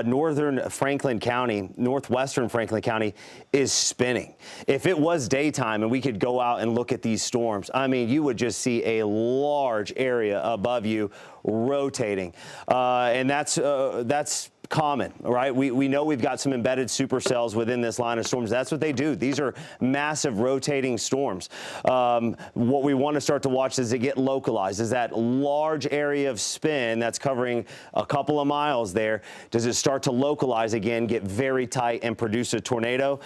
northern Franklin County, northwestern Franklin County is spinning. If it was daytime and we could go out and look at these storms, I mean, you would just see a large area above you rotating. And that's common, right? We know we've got some embedded supercells within this line of storms. That's what they do. These are massive rotating storms. What we want to start to watch is it get localized. Is that large area of spin that's covering a couple of miles there, does it start to localize again, get very tight and produce a tornado?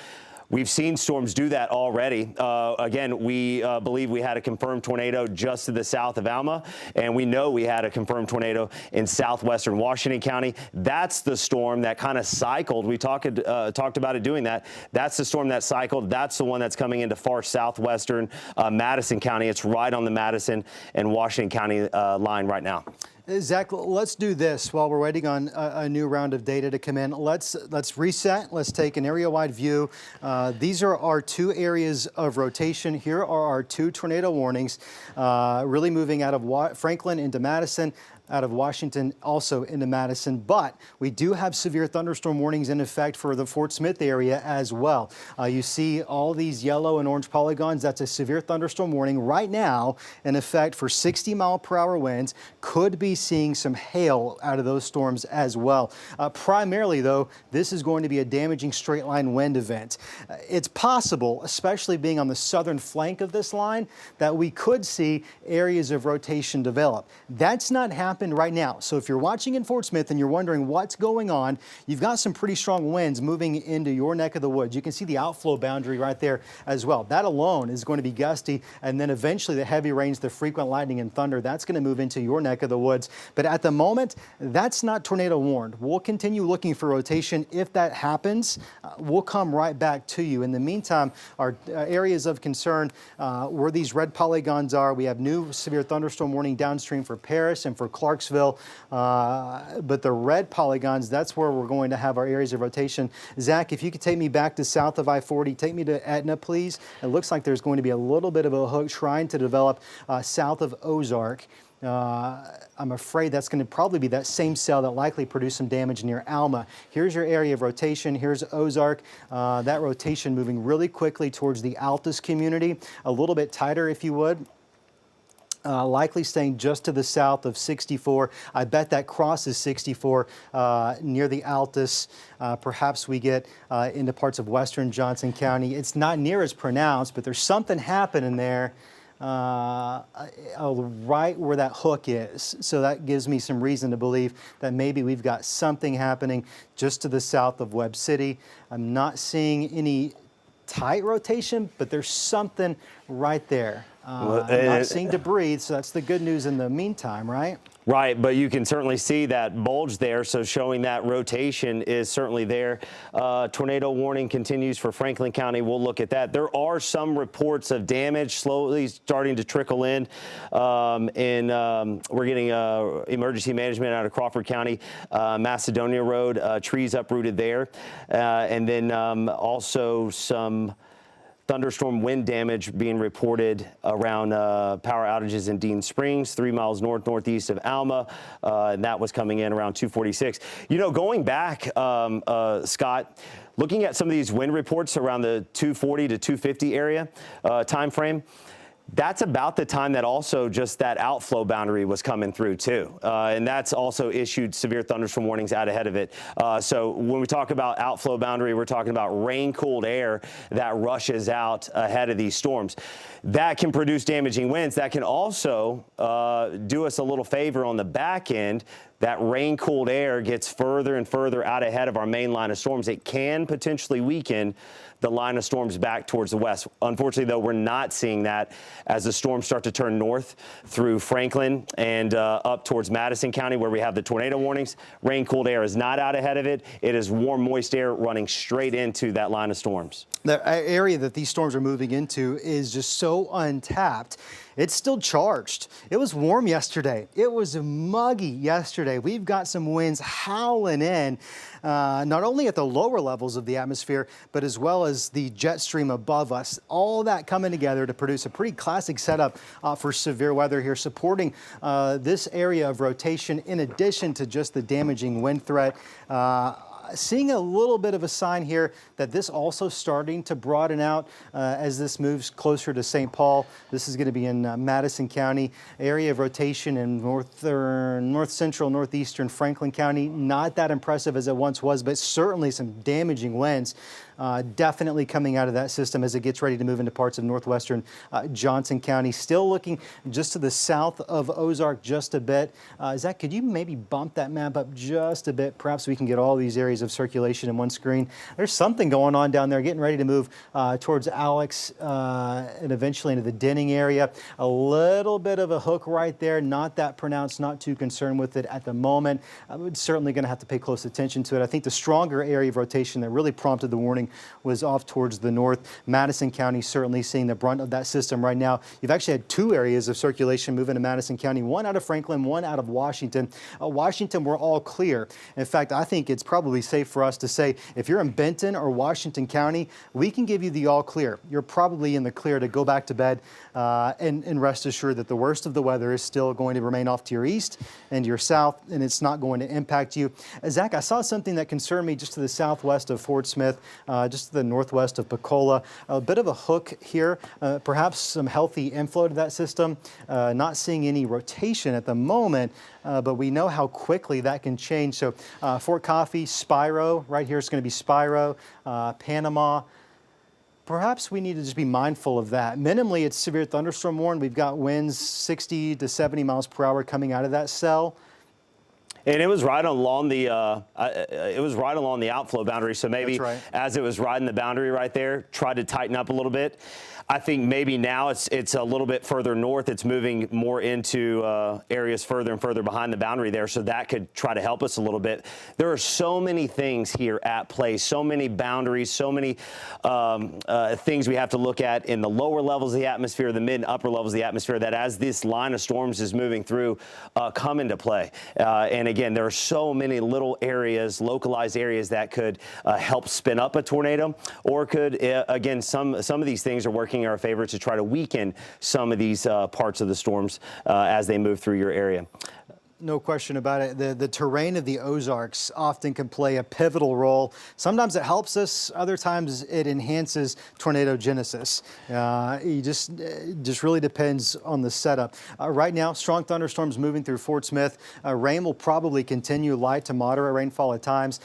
We've seen storms do that already. Again, we believe we had a confirmed tornado just to the south of Alma, and we know we had a confirmed tornado in southwestern Washington County. That's the storm that kind of cycled. We talked about it doing that. That's the storm that cycled. That's the one that's coming into far southwestern Madison County. It's right on the Madison and Washington County line right now. Zach, let's do this while we're waiting on a new round of data to come in. Let's reset. Let's take an area-wide view. These are our two areas of rotation. Here are our two tornado warnings, really moving out of Franklin into Madison, out of Washington also into Madison, but we do have severe thunderstorm warnings in effect for the Fort Smith area as well. You see all these yellow and orange polygons. That's a severe thunderstorm warning right now in effect for 60-mile-per-hour winds. Could be seeing some hail out of those storms as well. Primarily, though, this is going to be a damaging straight-line wind event. It's possible, especially being on the southern flank of this line, that we could see areas of rotation develop. That's not happening happened right now. So if you're watching in Fort Smith and you're wondering what's going on, you've got some pretty strong winds moving into your neck of the woods. You can see the outflow boundary right there as well. That alone is going to be gusty, and then eventually the heavy rains, the frequent lightning and thunder, that's going to move into your neck of the woods. But at the moment, that's not tornado warned. We'll continue looking for rotation. If that happens, we'll come right back to you. In the meantime, our areas of concern where these red polygons are, we have new severe thunderstorm warning downstream for Paris and for Clarksville. But the red polygons, that's where we're going to have our areas of rotation. Zach, if you could take me back to south of I-40, take me to Etna, please. It looks like there's going to be a little bit of a hook trying to develop south of Ozark. I'm afraid that's going to probably be that same cell that likely produced some damage near Alma. Here's your area of rotation. Here's Ozark. That rotation moving really quickly towards the Altus community, a little bit tighter if you would. Likely staying just to the south of 64. I bet that crosses 64 near the Altus. Perhaps we get into parts of western Johnson County. It's not near as pronounced, but there's something happening there right where that hook is. So that gives me some reason to believe that maybe we've got something happening just to the south of Webb City. I'm not seeing any tight rotation, but there's something right there. I'm not seeing debris, so that's the good news in the meantime, right? Right, but you can certainly see that bulge there, so showing that rotation is certainly there. Tornado warning continues for Franklin County. We'll look at that. There are some reports of damage slowly starting to trickle in. We're getting emergency management out of Crawford County, Macedonia Road, trees uprooted there. And then also some thunderstorm wind damage being reported around power outages in Dean Springs, 3 miles northeast of Alma, and that was coming in around 2:46. You know, going back, Scott, looking at some of these wind reports around the 240 to 250 area time frame, that's about the time that also just that outflow boundary was coming through too. And that's also issued severe thunderstorm warnings out ahead of it. So when we talk about outflow boundary, we're talking about rain-cooled air that rushes out ahead of these storms. That can produce damaging winds. That can also do us a little favor on the back end. That rain-cooled air gets further and further out ahead of our main line of storms. It can potentially weaken the line of storms back towards the west. Unfortunately, though, we're not seeing that as the storms start to turn north through Franklin and up towards Madison County, where we have the tornado warnings. Rain-cooled air is not out ahead of it. It is warm, moist air running straight into that line of storms. The area that these storms are moving into is just so untapped. It's still charged. It was warm yesterday. It was muggy yesterday. We've got some winds howling in, not only at the lower levels of the atmosphere, but as well as the jet stream above us. All that coming together to produce a pretty classic setup for severe weather here, supporting this area of rotation in addition to just the damaging wind threat. Seeing a little bit of a sign here that this also starting to broaden out as this moves closer to St. Paul. This is going to be in Madison County. Area of rotation in north central, northeastern Franklin County. Not that impressive as it once was, but certainly some damaging winds. Definitely coming out of that system as it gets ready to move into parts of northwestern Johnson County. Still looking just to the south of Ozark just a bit. Zach, could you maybe bump that map up just a bit? Perhaps we can get all these areas of circulation in one screen. There's something going on down there, getting ready to move towards Alex and eventually into the Denning area. A little bit of a hook right there, not that pronounced, not too concerned with it at the moment. I'm certainly going to have to pay close attention to it. I think the stronger area of rotation that really prompted the warning was off towards the north. Madison County certainly seeing the brunt of that system right now. You've actually had two areas of circulation move into Madison County, one out of Franklin, one out of Washington. Washington, we're all clear. In fact, I think it's probably safe for us to say if you're in Benton or Washington County, we can give you the all clear. You're probably in the clear to go back to bed and rest assured that the worst of the weather is still going to remain off to your east and your south, and it's not going to impact you. Zach, I saw something that concerned me just to the southwest of Fort Smith. Just to the northwest of Pensacola. A bit of a hook here, perhaps some healthy inflow to that system. Not seeing any rotation at the moment, but we know how quickly that can change. So Fort Coffee, Spiro, right here is going to be Spiro, Panama, perhaps we need to just be mindful of that. Minimally, it's severe thunderstorm warning. We've got winds 60 to 70 miles per hour coming out of that cell. And it was right along the outflow boundary. So maybe as it was riding the boundary right there, tried to tighten up a little bit. I think maybe now it's a little bit further north. It's moving more into areas further and further behind the boundary there. So that could try to help us a little bit. There are so many things here at play, so many boundaries, so many things we have to look at in the lower levels of the atmosphere, the mid and upper levels of the atmosphere, that as this line of storms is moving through, come into play. And again, there are so many little areas, localized areas that could help spin up a tornado, or could, again, some of these things are working in our favor to try to weaken some of these parts of the storms as they move through your area. No question about it. The terrain of the Ozarks often can play a pivotal role. Sometimes it helps us, other times it enhances tornado genesis. It just really depends on the setup. Right now, strong thunderstorms moving through Fort Smith. Rain will probably continue, light to moderate rainfall at times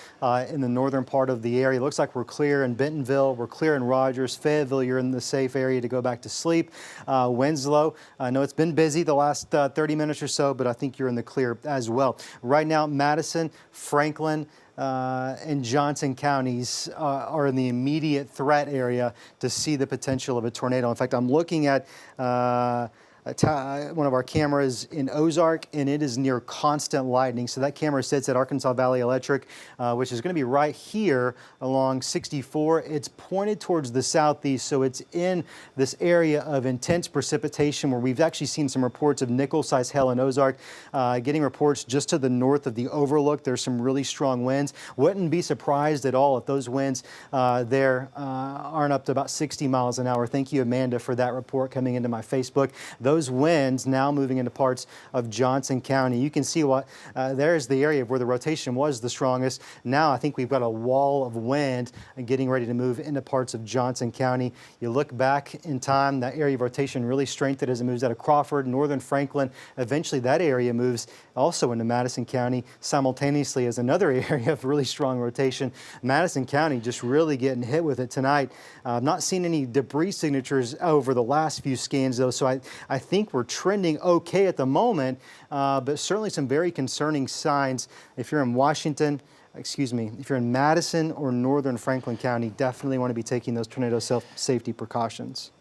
in the northern part of the area. It looks like we're clear in Bentonville, we're clear in Rogers, Fayetteville. You're in the safe area to go back to sleep. Winslow, I know it's been busy the last 30 minutes or so, but I think you're in the clear as well. Right now, Madison, Franklin, and Johnson counties are in the immediate threat area to see the potential of a tornado. In fact, I'm looking at one of our cameras in Ozark, and it is near constant lightning. So that camera sits at Arkansas Valley Electric, which is going to be right here along 64. It's pointed towards the southeast, so it's in this area of intense precipitation where we've actually seen some reports of nickel-sized hail in Ozark. Getting reports just to the north of the overlook. There's some really strong winds. Wouldn't be surprised at all if those winds there aren't up to about 60 miles an hour. Thank you, Amanda, for that report coming into my Facebook. Those winds now moving into parts of Johnson County. You can see what there's the area where the rotation was the strongest. Now I think we've got a wall of wind getting ready to move into parts of Johnson County. You look back in time, that area of rotation really strengthened as it moves out of Crawford, northern Franklin. Eventually that area moves also into Madison County simultaneously as another area of really strong rotation. Madison County just really getting hit with it tonight. I've not seen any debris signatures over the last few scans though, so I think we're trending okay at the moment, but certainly some very concerning signs. If you're in Washington, if you're in Madison or northern Franklin County, definitely want to be taking those tornado safety precautions.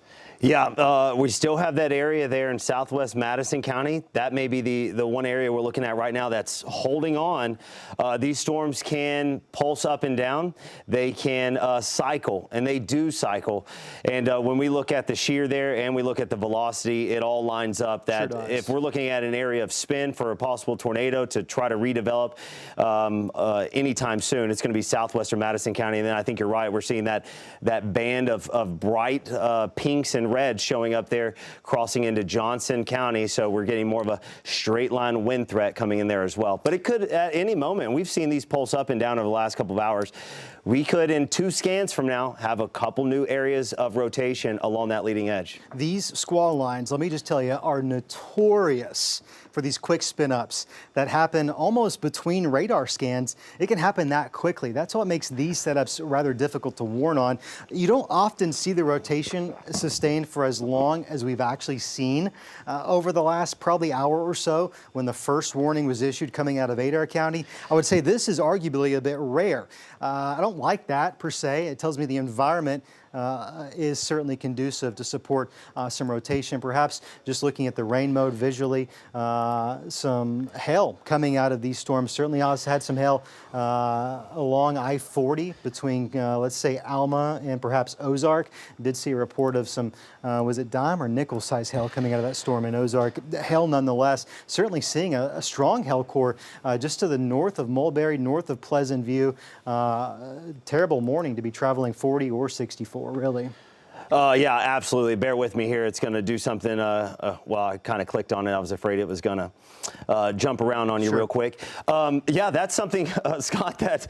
Yeah, we still have that area there in southwest Madison County. That may be the one area we're looking at right now that's holding on. These storms can pulse up and down. They can cycle, and they do cycle. And when we look at the shear there and we look at the velocity, it all lines up that if we're looking at an area of spin for a possible tornado to try to redevelop anytime soon, it's going to be southwestern Madison County. And then I think you're right. We're seeing that band of bright pinks and red showing up there, crossing into Johnson County. So we're getting more of a straight line wind threat coming in there as well. But it could at any moment. We've seen these pulse up and down over the last couple of hours. We could, in 2 scans from now, have a couple new areas of rotation along that leading edge. These squall lines, let me just tell you, are notorious for these quick spin-ups that happen almost between radar scans. It can happen that quickly. That's what makes these setups rather difficult to warn on. You don't often see the rotation sustained for as long as we've actually seen over the last probably hour or so when the first warning was issued coming out of Adair County. I would say this is arguably a bit rare. I don't like that per se. It tells me the environment is certainly conducive to support some rotation. Perhaps just looking at the rain mode visually, some hail coming out of these storms. Certainly also had some hail along I-40 between, let's say, Alma and perhaps Ozark. Did see a report of some, was it dime or nickel-sized hail coming out of that storm in Ozark. Hail nonetheless. Certainly seeing a strong hail core just to the north of Mulberry, north of Pleasant View. Terrible morning to be traveling 40 or 64, really. Yeah, absolutely. Bear with me here. It's going to do something. Well, I kind of clicked on it. I was afraid it was going to jump around on you real quick. Yeah, that's something, Scott, that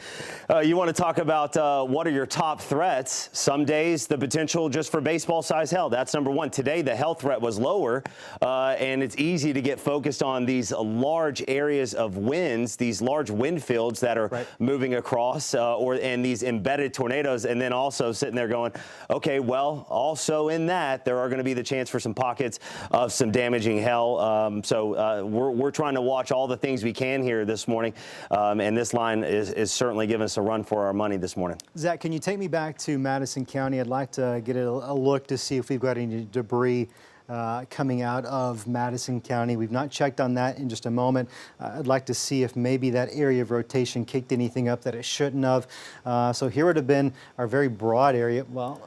you want to talk about. What are your top threats? Some days the potential just for baseball-sized hail. That's number one. Today the hail threat was lower, and it's easy to get focused on these large areas of winds, these large wind fields that are moving across, and these embedded tornadoes, and then also sitting there going, okay, well, also in that, there are going to be the chance for some pockets of some damaging hail. So we're trying to watch all the things we can here this morning, and this line is certainly giving us a run for our money this morning. Zach, can you take me back to Madison County? I'd like to get a look to see if we've got any debris coming out of Madison County. We've not checked on that in just a moment. I'd like to see if maybe that area of rotation kicked anything up that it shouldn't have. So here would have been our very broad area. Well,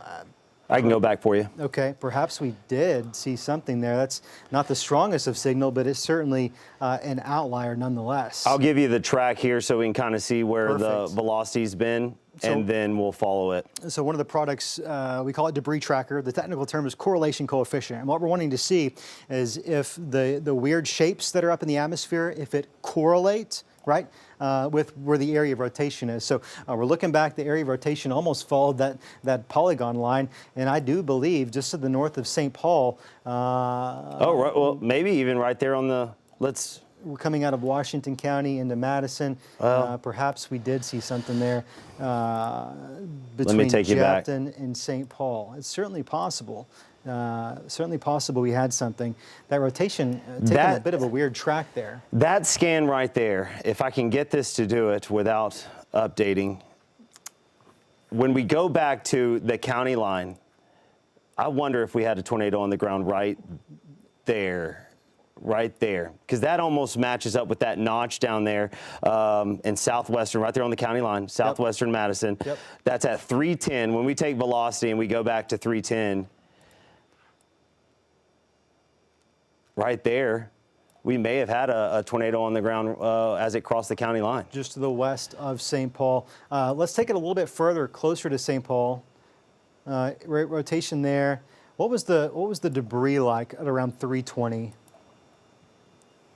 I can go back for you. okay, perhaps we did see something there. That's not the strongest of signal, but it's certainly an outlier nonetheless. I'll give you the track here so we can kind of see where the velocity's been, and then we'll follow it. So one of the products, we call it debris tracker. The technical term is correlation coefficient. And what we're wanting to see is if the weird shapes that are up in the atmosphere, if it correlates, right, with where the area of rotation is. So we're looking back, the area of rotation almost followed that polygon line, and I do believe just to the north of St. Paul. Oh, right. Well, maybe even right there on the, we're coming out of Washington County into Madison. Perhaps we did see something there between Jefferson and St. Paul. It's certainly possible. Certainly possible we had something. That rotation taking a bit of a weird track there. That scan right there, if I can get this to do it without updating, when we go back to the county line, I wonder if we had a tornado on the ground right there, because that almost matches up with that notch down there in southwestern, right there on the county line, southwestern Madison. That's at 310. When we take velocity and we go back to 310, right there, we may have had a tornado on the ground as it crossed the county line. Just to the west of St. Paul. Let's take it a little bit further, closer to St. Paul. Rotation there. What was the debris like at around 320?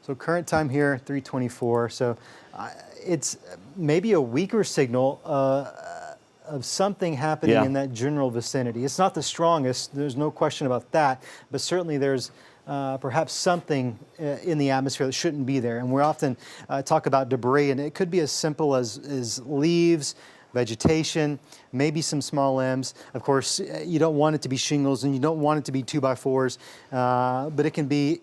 So current time here, 324. So it's maybe a weaker signal of something happening in that general vicinity. It's not the strongest, there's no question about that, but certainly there's perhaps something in the atmosphere that shouldn't be there. And we often talk about debris, and it could be as simple as leaves, vegetation, maybe some small limbs. Of course, you don't want it to be shingles, and you don't want it to be 2x4s, but it can be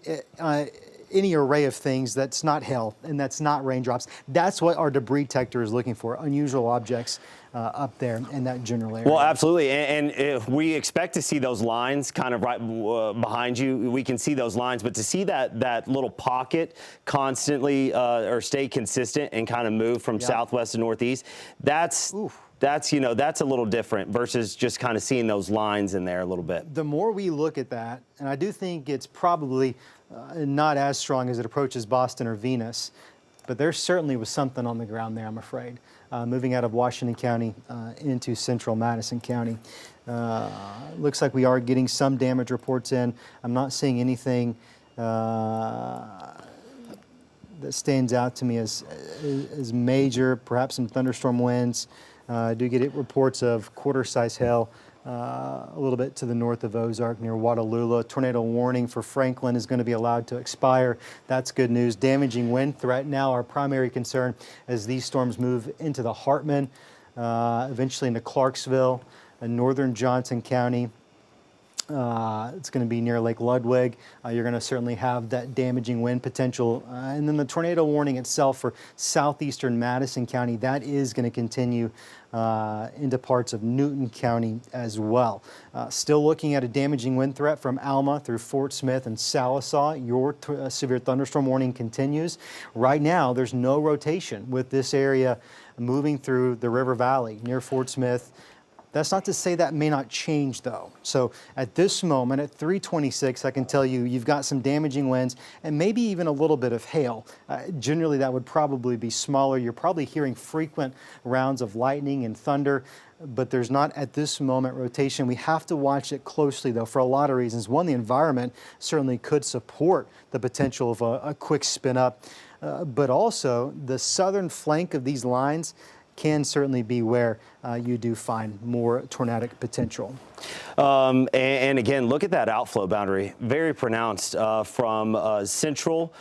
any array of things that's not hail and that's not raindrops. That's what our debris detector is looking for, unusual objects up there in that general area. Well, absolutely, and if we expect to see those lines kind of right behind you, we can see those lines, but to see that little pocket constantly or stay consistent and kind of move from southwest to northeast, that's a little different versus just kind of seeing those lines in there a little bit. The more we look at that, and I do think it's probably not as strong as it approaches Boston or Venus, but there certainly was something on the ground there, I'm afraid, moving out of Washington County into central Madison County. Looks like we are getting some damage reports in. I'm not seeing anything that stands out to me as major, perhaps some thunderstorm winds. I do get reports of quarter-size hail a little bit to the north of Ozark near Watalula. Tornado warning for Franklin is going to be allowed to expire. That's good news. Damaging wind threat now our primary concern as these storms move into the Hartman, eventually into Clarksville, northern Johnson County. It's going to be near Lake Ludwig. You're going to certainly have that damaging wind potential. And then the tornado warning itself for southeastern Madison County, that is going to continue into parts of Newton County as well. Still looking at a damaging wind threat from Alma through Fort Smith and Sallisaw. Your severe thunderstorm warning continues. Right now, there's no rotation with this area moving through the River Valley near Fort Smith. That's not to say that may not change though. So at this moment, at 3:26, I can tell you you've got some damaging winds and maybe even a little bit of hail. Generally, that would probably be smaller. You're probably hearing frequent rounds of lightning and thunder, but there's not at this moment rotation. We have to watch it closely though for a lot of reasons. One, the environment certainly could support the potential of a quick spin up, but also the southern flank of these lines can certainly be where you do find more tornadic potential. And again, look at that outflow boundary, very pronounced from central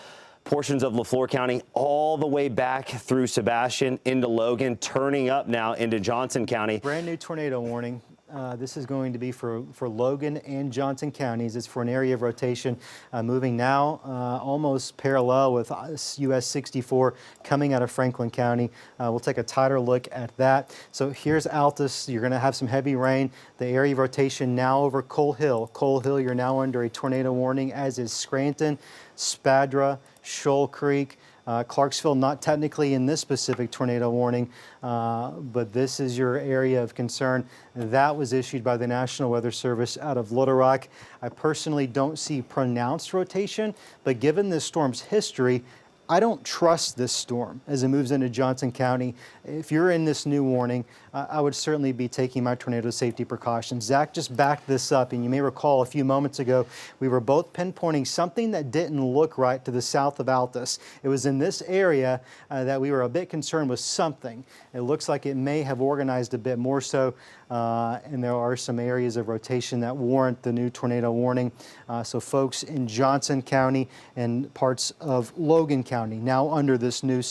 portions of Lafleur County all the way back through Sebastian into Logan, turning up now into Johnson County. Brand new tornado warning. This is going to be for Logan and Johnson counties. It's for an area of rotation moving now almost parallel with US 64 coming out of Franklin County. We'll take a tighter look at that. So here's Altus. You're going to have some heavy rain. The area of rotation now over Coal Hill. Coal Hill, you're now under a tornado warning, as is Scranton, Spadra, Shoal Creek. Clarksville, not technically in this specific tornado warning, but this is your area of concern. That was issued by the National Weather Service out of Little Rock. I personally don't see pronounced rotation, but given this storm's history, I don't trust this storm as it moves into Johnson County. If you're in this new warning, I would certainly be taking my tornado safety precautions. Zach just backed this up, and you may recall a few moments ago, we were both pinpointing something that didn't look right to the south of Altus. It was in this area that we were a bit concerned with something. It looks like it may have organized a bit more so, and there are some areas of rotation that warrant the new tornado warning. So folks in Johnson County and parts of Logan County now under this new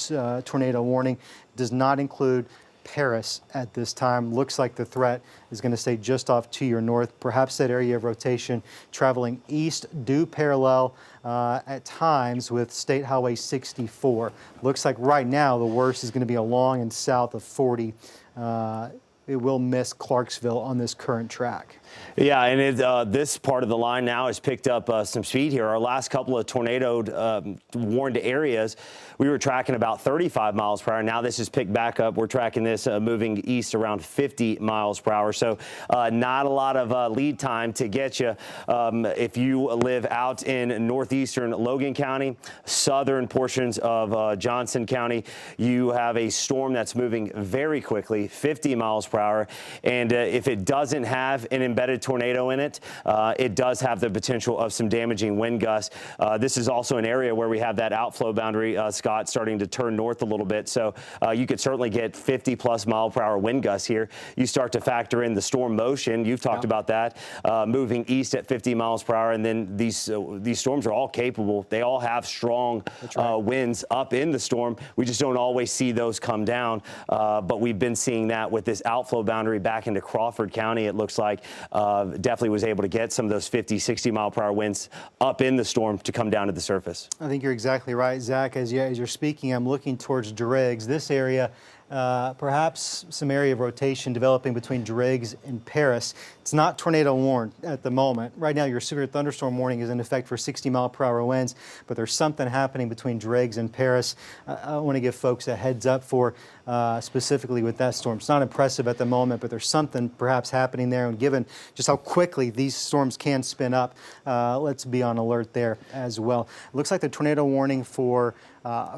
tornado warning. Does not include Paris at this time. Looks like the threat is going to stay just off to your north. Perhaps that area of rotation traveling east due parallel at times with State Highway 64. Looks like right now the worst is going to be along and south of 40. It will miss Clarksville on this current track. Yeah, and this part of the line now has picked up some speed here. Our last couple of tornado warned areas, we were tracking about 35 miles per hour. Now this has picked back up. We're tracking this moving east around 50 miles per hour. So not a lot of lead time to get you. If you live out in northeastern Logan County, southern portions of Johnson County, you have a storm that's moving very quickly, 50 miles per hour. And if it doesn't have an embedded tornado in it, it does have the potential of some damaging wind gusts. This is also an area where we have that outflow boundary, Scott, starting to turn north a little bit. So you could certainly get 50 plus mile per hour wind gusts here. You start to factor in the storm motion. You've talked about that, moving east at 50 miles per hour. And then these storms are all capable. They all have strong winds up in the storm. We just don't always see those come down. But we've been seeing that with this outflow boundary back into Crawford County. It looks like definitely was able to get some of those 50, 60 mile per hour winds up in the storm to come down to the surface. I think you're exactly right, Zach. As you're speaking, I'm looking towards Driggs. This area, perhaps some area of rotation developing between Driggs and Paris. It's not tornado warned at the moment. Right now, your severe thunderstorm warning is in effect for 60 mile per hour winds, but there's something happening between Driggs and Paris. I want to give folks a heads up for specifically with that storm. It's not impressive at the moment, but there's something perhaps happening there. And given just how quickly these storms can spin up, let's be on alert there as well. It looks like the tornado warning for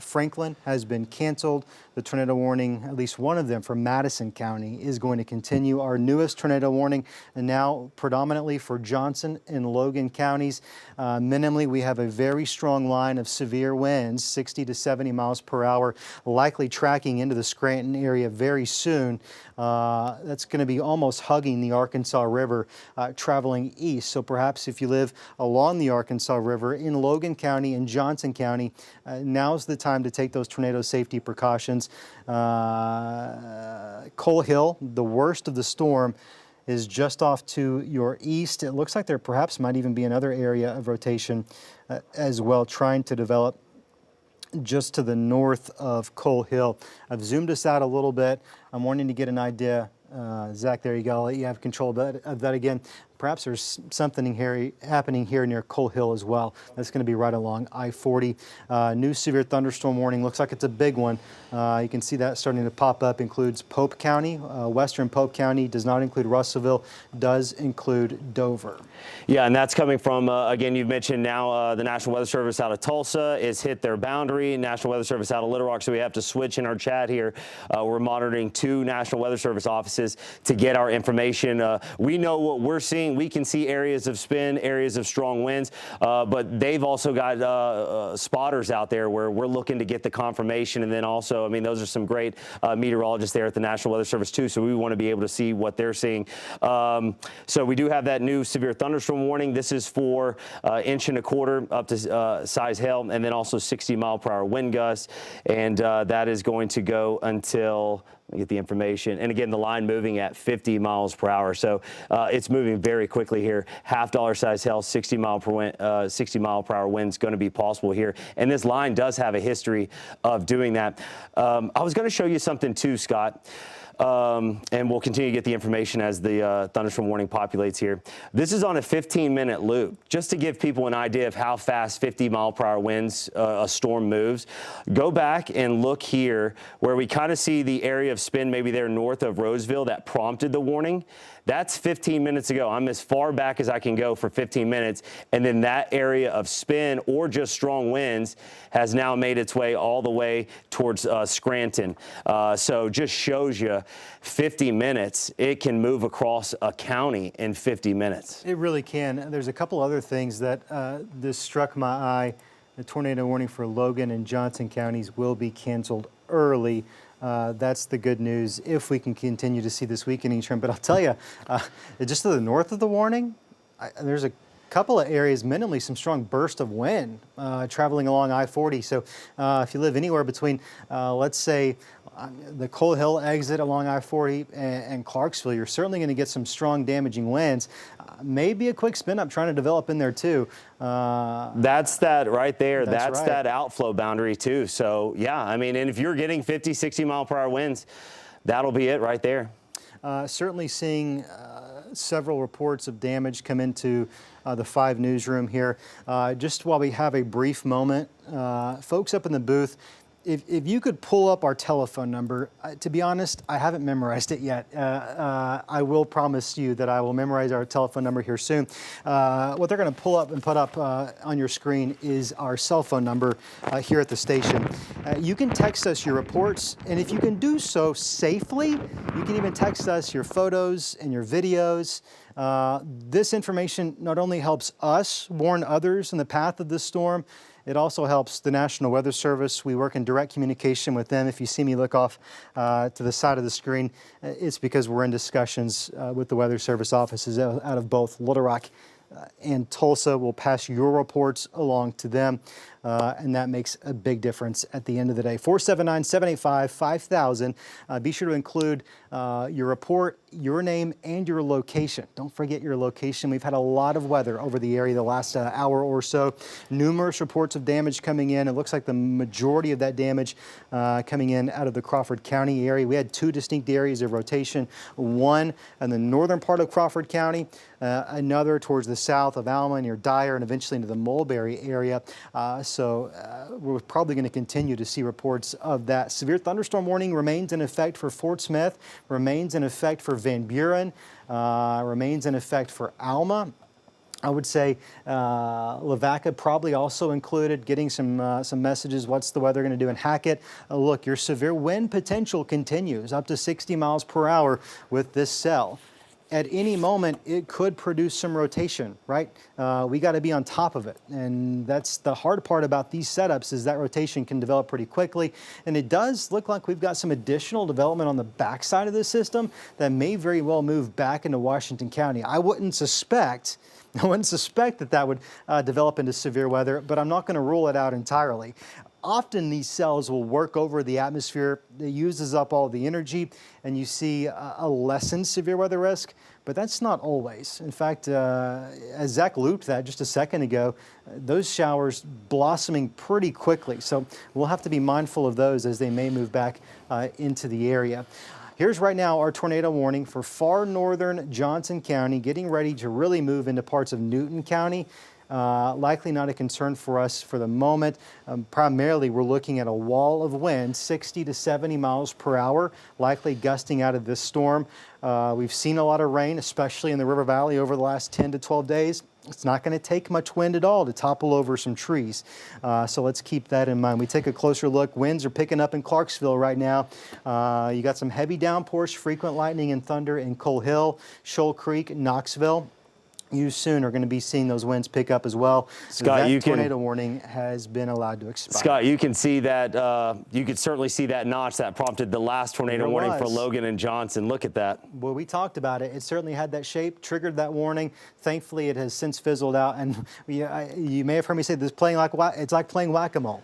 Franklin has been canceled. The tornado warning, at least one of them for Madison County, is going to continue. Our newest tornado warning, and now predominantly for Johnson and Logan counties. Minimally, we have a very strong line of severe winds, 60 to 70 miles per hour, likely tracking into the Scranton area very soon. That's going to be almost hugging the Arkansas River, traveling east. So perhaps if you live along the Arkansas River in Logan County and Johnson County, now's the time to take those tornado safety precautions. Coal Hill, the worst of the storm, is just off to your east. It looks like there perhaps might even be another area of rotation as well, trying to develop just to the north of Coal Hill. I've zoomed us out a little bit. I'm wanting to get an idea. Zach, there you go. I'll let you have control of that again. Perhaps there's something here happening here near Coal Hill as well. That's going to be right along I-40. New severe thunderstorm warning. Looks like it's a big one. You can see that starting to pop up. Includes Pope County, western Pope County. Does not include Russellville. Does include Dover. Yeah, and that's coming from, again, you've mentioned now the National Weather Service out of Tulsa has hit their boundary. National Weather Service out of Little Rock, so we have to switch in our chat here. We're monitoring 2 National Weather Service offices to get our information. We know what we're seeing. We can see areas of spin, areas of strong winds, but they've also got spotters out there where we're looking to get the confirmation. And then also, I mean, those are some great meteorologists there at the National Weather Service too, so we want to be able to see what they're seeing. So we do have that new severe thunderstorm warning. This is for 1.25 inches up to size hail, and then also 60-mile-per-hour wind gusts, and that is going to go until, let me get the information. And again, the line moving at 50 miles per hour. So it's moving very quickly here. $0.5 size hail, 60 mile per hour winds going to be possible here. And this line does have a history of doing that. I was going to show you something too, Scott. And we'll continue to get the information as the thunderstorm warning populates here. This is on a 15-minute loop, just to give people an idea of how fast 50-mile-per-hour winds a storm moves. Go back and look here where we kind of see the area of spin maybe there north of Roseville that prompted the warning. That's 15 minutes ago. I'm as far back as I can go for 15 minutes. And then that area of spin or just strong winds has now made its way all the way towards Scranton. So just shows you 50 minutes. It can move across a county in 50 minutes. It really can. There's a couple other things that this struck my eye. The tornado warning for Logan and Johnson counties will be canceled early. That's the good news if we can continue to see this weakening trend. But I'll tell you, just to the north of the warning, there's a couple of areas, minimally some strong burst of wind traveling along I-40. So if you live anywhere between, let's say, the Coal Hill exit along I-40 and Clarksville, you're certainly going to get some strong damaging winds. Maybe a quick spin up trying to develop in there too. That's that right there. That's right. that outflow boundary too. So yeah, I mean, and if you're getting 50, 60 mile per hour winds, that'll be it right there. Certainly seeing several reports of damage come into the 5 newsroom here. Just while we have a brief moment, folks up in the booth, if you could pull up our telephone number, to be honest, I haven't memorized it yet. I will promise you that I will memorize our telephone number here soon. What they're going to pull up and put up on your screen is our cell phone number here at the station. You can text us your reports, and if you can do so safely, you can even text us your photos and your videos. This information not only helps us warn others in the path of this storm, it also helps the National Weather Service. We work in direct communication with them. If you see me look off to the side of the screen, it's because we're in discussions with the Weather Service offices out of both Little Rock and Tulsa. We'll pass your reports along to them, and that makes a big difference at the end of the day. 479-785-5000. Be sure to include your report, your name, and your location. Don't forget your location. We've had a lot of weather over the area the last hour or so. Numerous reports of damage coming in. It looks like the majority of that damage coming in out of the Crawford County area. We had 2 distinct areas of rotation, one in the northern part of Crawford County, another towards the south of Alma near Dyer, and eventually into the Mulberry area. So we're probably going to continue to see reports of that. Severe thunderstorm warning remains in effect for Fort Smith, remains in effect for Van Buren, remains in effect for Alma. I would say Lavaca probably also included, getting some messages. What's the weather going to do in Hackett? Look, your severe wind potential continues up to 60 miles per hour with this cell. At any moment, it could produce some rotation, right? We got to be on top of it. And that's the hard part about these setups, is that rotation can develop pretty quickly. And it does look like we've got some additional development on the backside of the system that may very well move back into Washington County. I wouldn't suspect that would develop into severe weather, but I'm not going to rule it out entirely. Often these cells will work over the atmosphere. It uses up all the energy, and you see a lessened severe weather risk, but that's not always. In fact, as Zach looped that just a second ago, those showers blossoming pretty quickly. So we'll have to be mindful of those as they may move back into the area. Here's right now our tornado warning for far northern Johnson County, getting ready to really move into parts of Newton County. Likely not a concern for us for the moment. Primarily, we're looking at a wall of wind, 60 to 70 miles per hour, likely gusting out of this storm. We've seen a lot of rain, especially in the River Valley over the last 10 to 12 days. It's not going to take much wind at all to topple over some trees. So let's keep that in mind. We take a closer look. Winds are picking up in Clarksville right now. You got some heavy downpours, frequent lightning and thunder in Coal Hill, Shoal Creek, Knoxville. You soon are going to be seeing those winds pick up as well. Scott, that tornado warning has been allowed to expire. Scott, you can see that. You could certainly see that notch that prompted the last tornado warning for Logan and Johnson. Look at that. Well, we talked about it. It certainly had that shape, triggered that warning. Thankfully, it has since fizzled out. And you may have heard me say this: it's like playing whack-a-mole.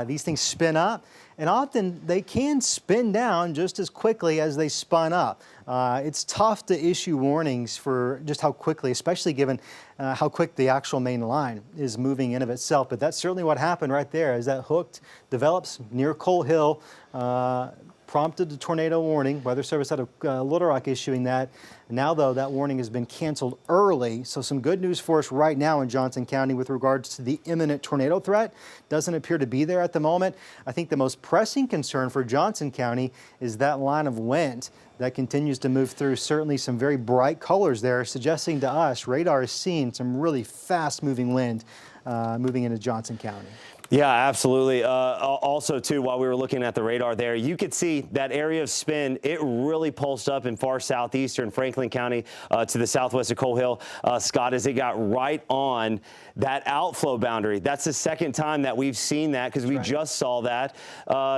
These things spin up, and often they can spin down just as quickly as they spun up. It's tough to issue warnings for just how quickly, especially given how quick the actual main line is moving in of itself. But that's certainly what happened right there as that hooked develops near Coal Hill, prompted the tornado warning. Weather Service out of Little Rock issuing that. Now, though, that warning has been canceled early. So some good news for us right now in Johnson County with regards to the imminent tornado threat. Doesn't appear to be there at the moment. I think the most pressing concern for Johnson County is that line of wind that continues to move through. Certainly some very bright colors there, suggesting to us radar is seeing some really fast moving wind moving into Johnson County. Yeah, absolutely. Also, too, while we were looking at the radar there, you could see that area of spin. It really pulsed up in far southeastern Franklin County to the southwest of Coal Hill, Scott, as it got right on that outflow boundary. That's the second time that we've seen that, because we just saw that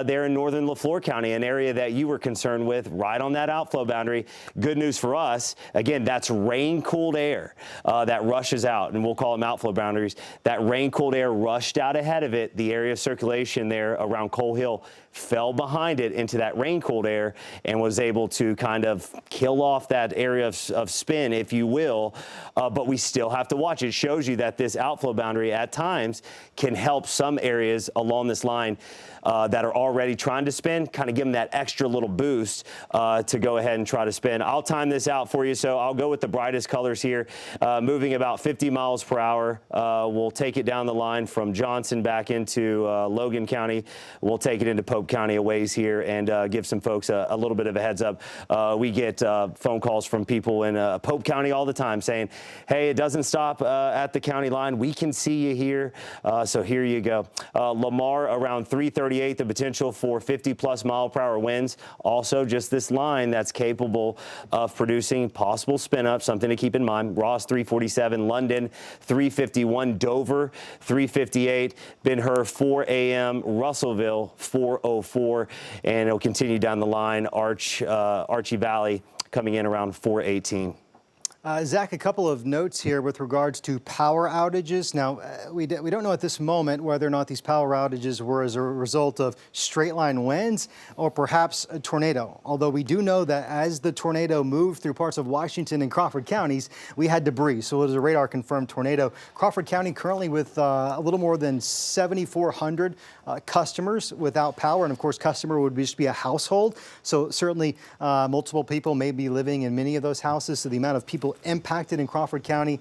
there in northern LaFleur County, an area that you were concerned with, right on that outflow boundary. Good news for us, again, that's rain-cooled air that rushes out, and we'll call them outflow boundaries. That rain-cooled air rushed out ahead of it. The area of circulation there around Coal Hill fell behind it into that rain-cooled air and was able to kind of kill off that area of spin, if you will. But we still have to watch. It shows you that this outflow boundary at times can help some areas along this line that are already trying to spin, kind of give them that extra little boost to go ahead and try to spin. I'll time this out for you, so I'll go with the brightest colors here, moving about 50 miles per hour. We'll take it down the line from Johnson back into Logan County. We'll take it into Pope County a ways here and give some folks a little bit of a heads up. We get phone calls from people in Pope County all the time saying, hey, it doesn't stop at the county line. We can see you here. So here you go. Lamar around 3:38, the potential for 50-plus mile-per-hour winds. Also, just this line that's capable of producing possible spin-up, something to keep in mind. Ross 347, London 351, Dover 358, Ben-Hur 4 a.m., Russellville 4:04, and it'll continue down the line. Archie Valley coming in around 4:18. Zach, a couple of notes here with regards to power outages. Now, we don't know at this moment whether or not these power outages were as a result of straight line winds or perhaps a tornado. Although we do know that as the tornado moved through parts of Washington and Crawford counties, we had debris. So it was a radar confirmed tornado. Crawford County currently with a little more than 7,400 customers without power. And of course, customer would just be a household. So certainly multiple people may be living in many of those houses. So the amount of people impacted in Crawford County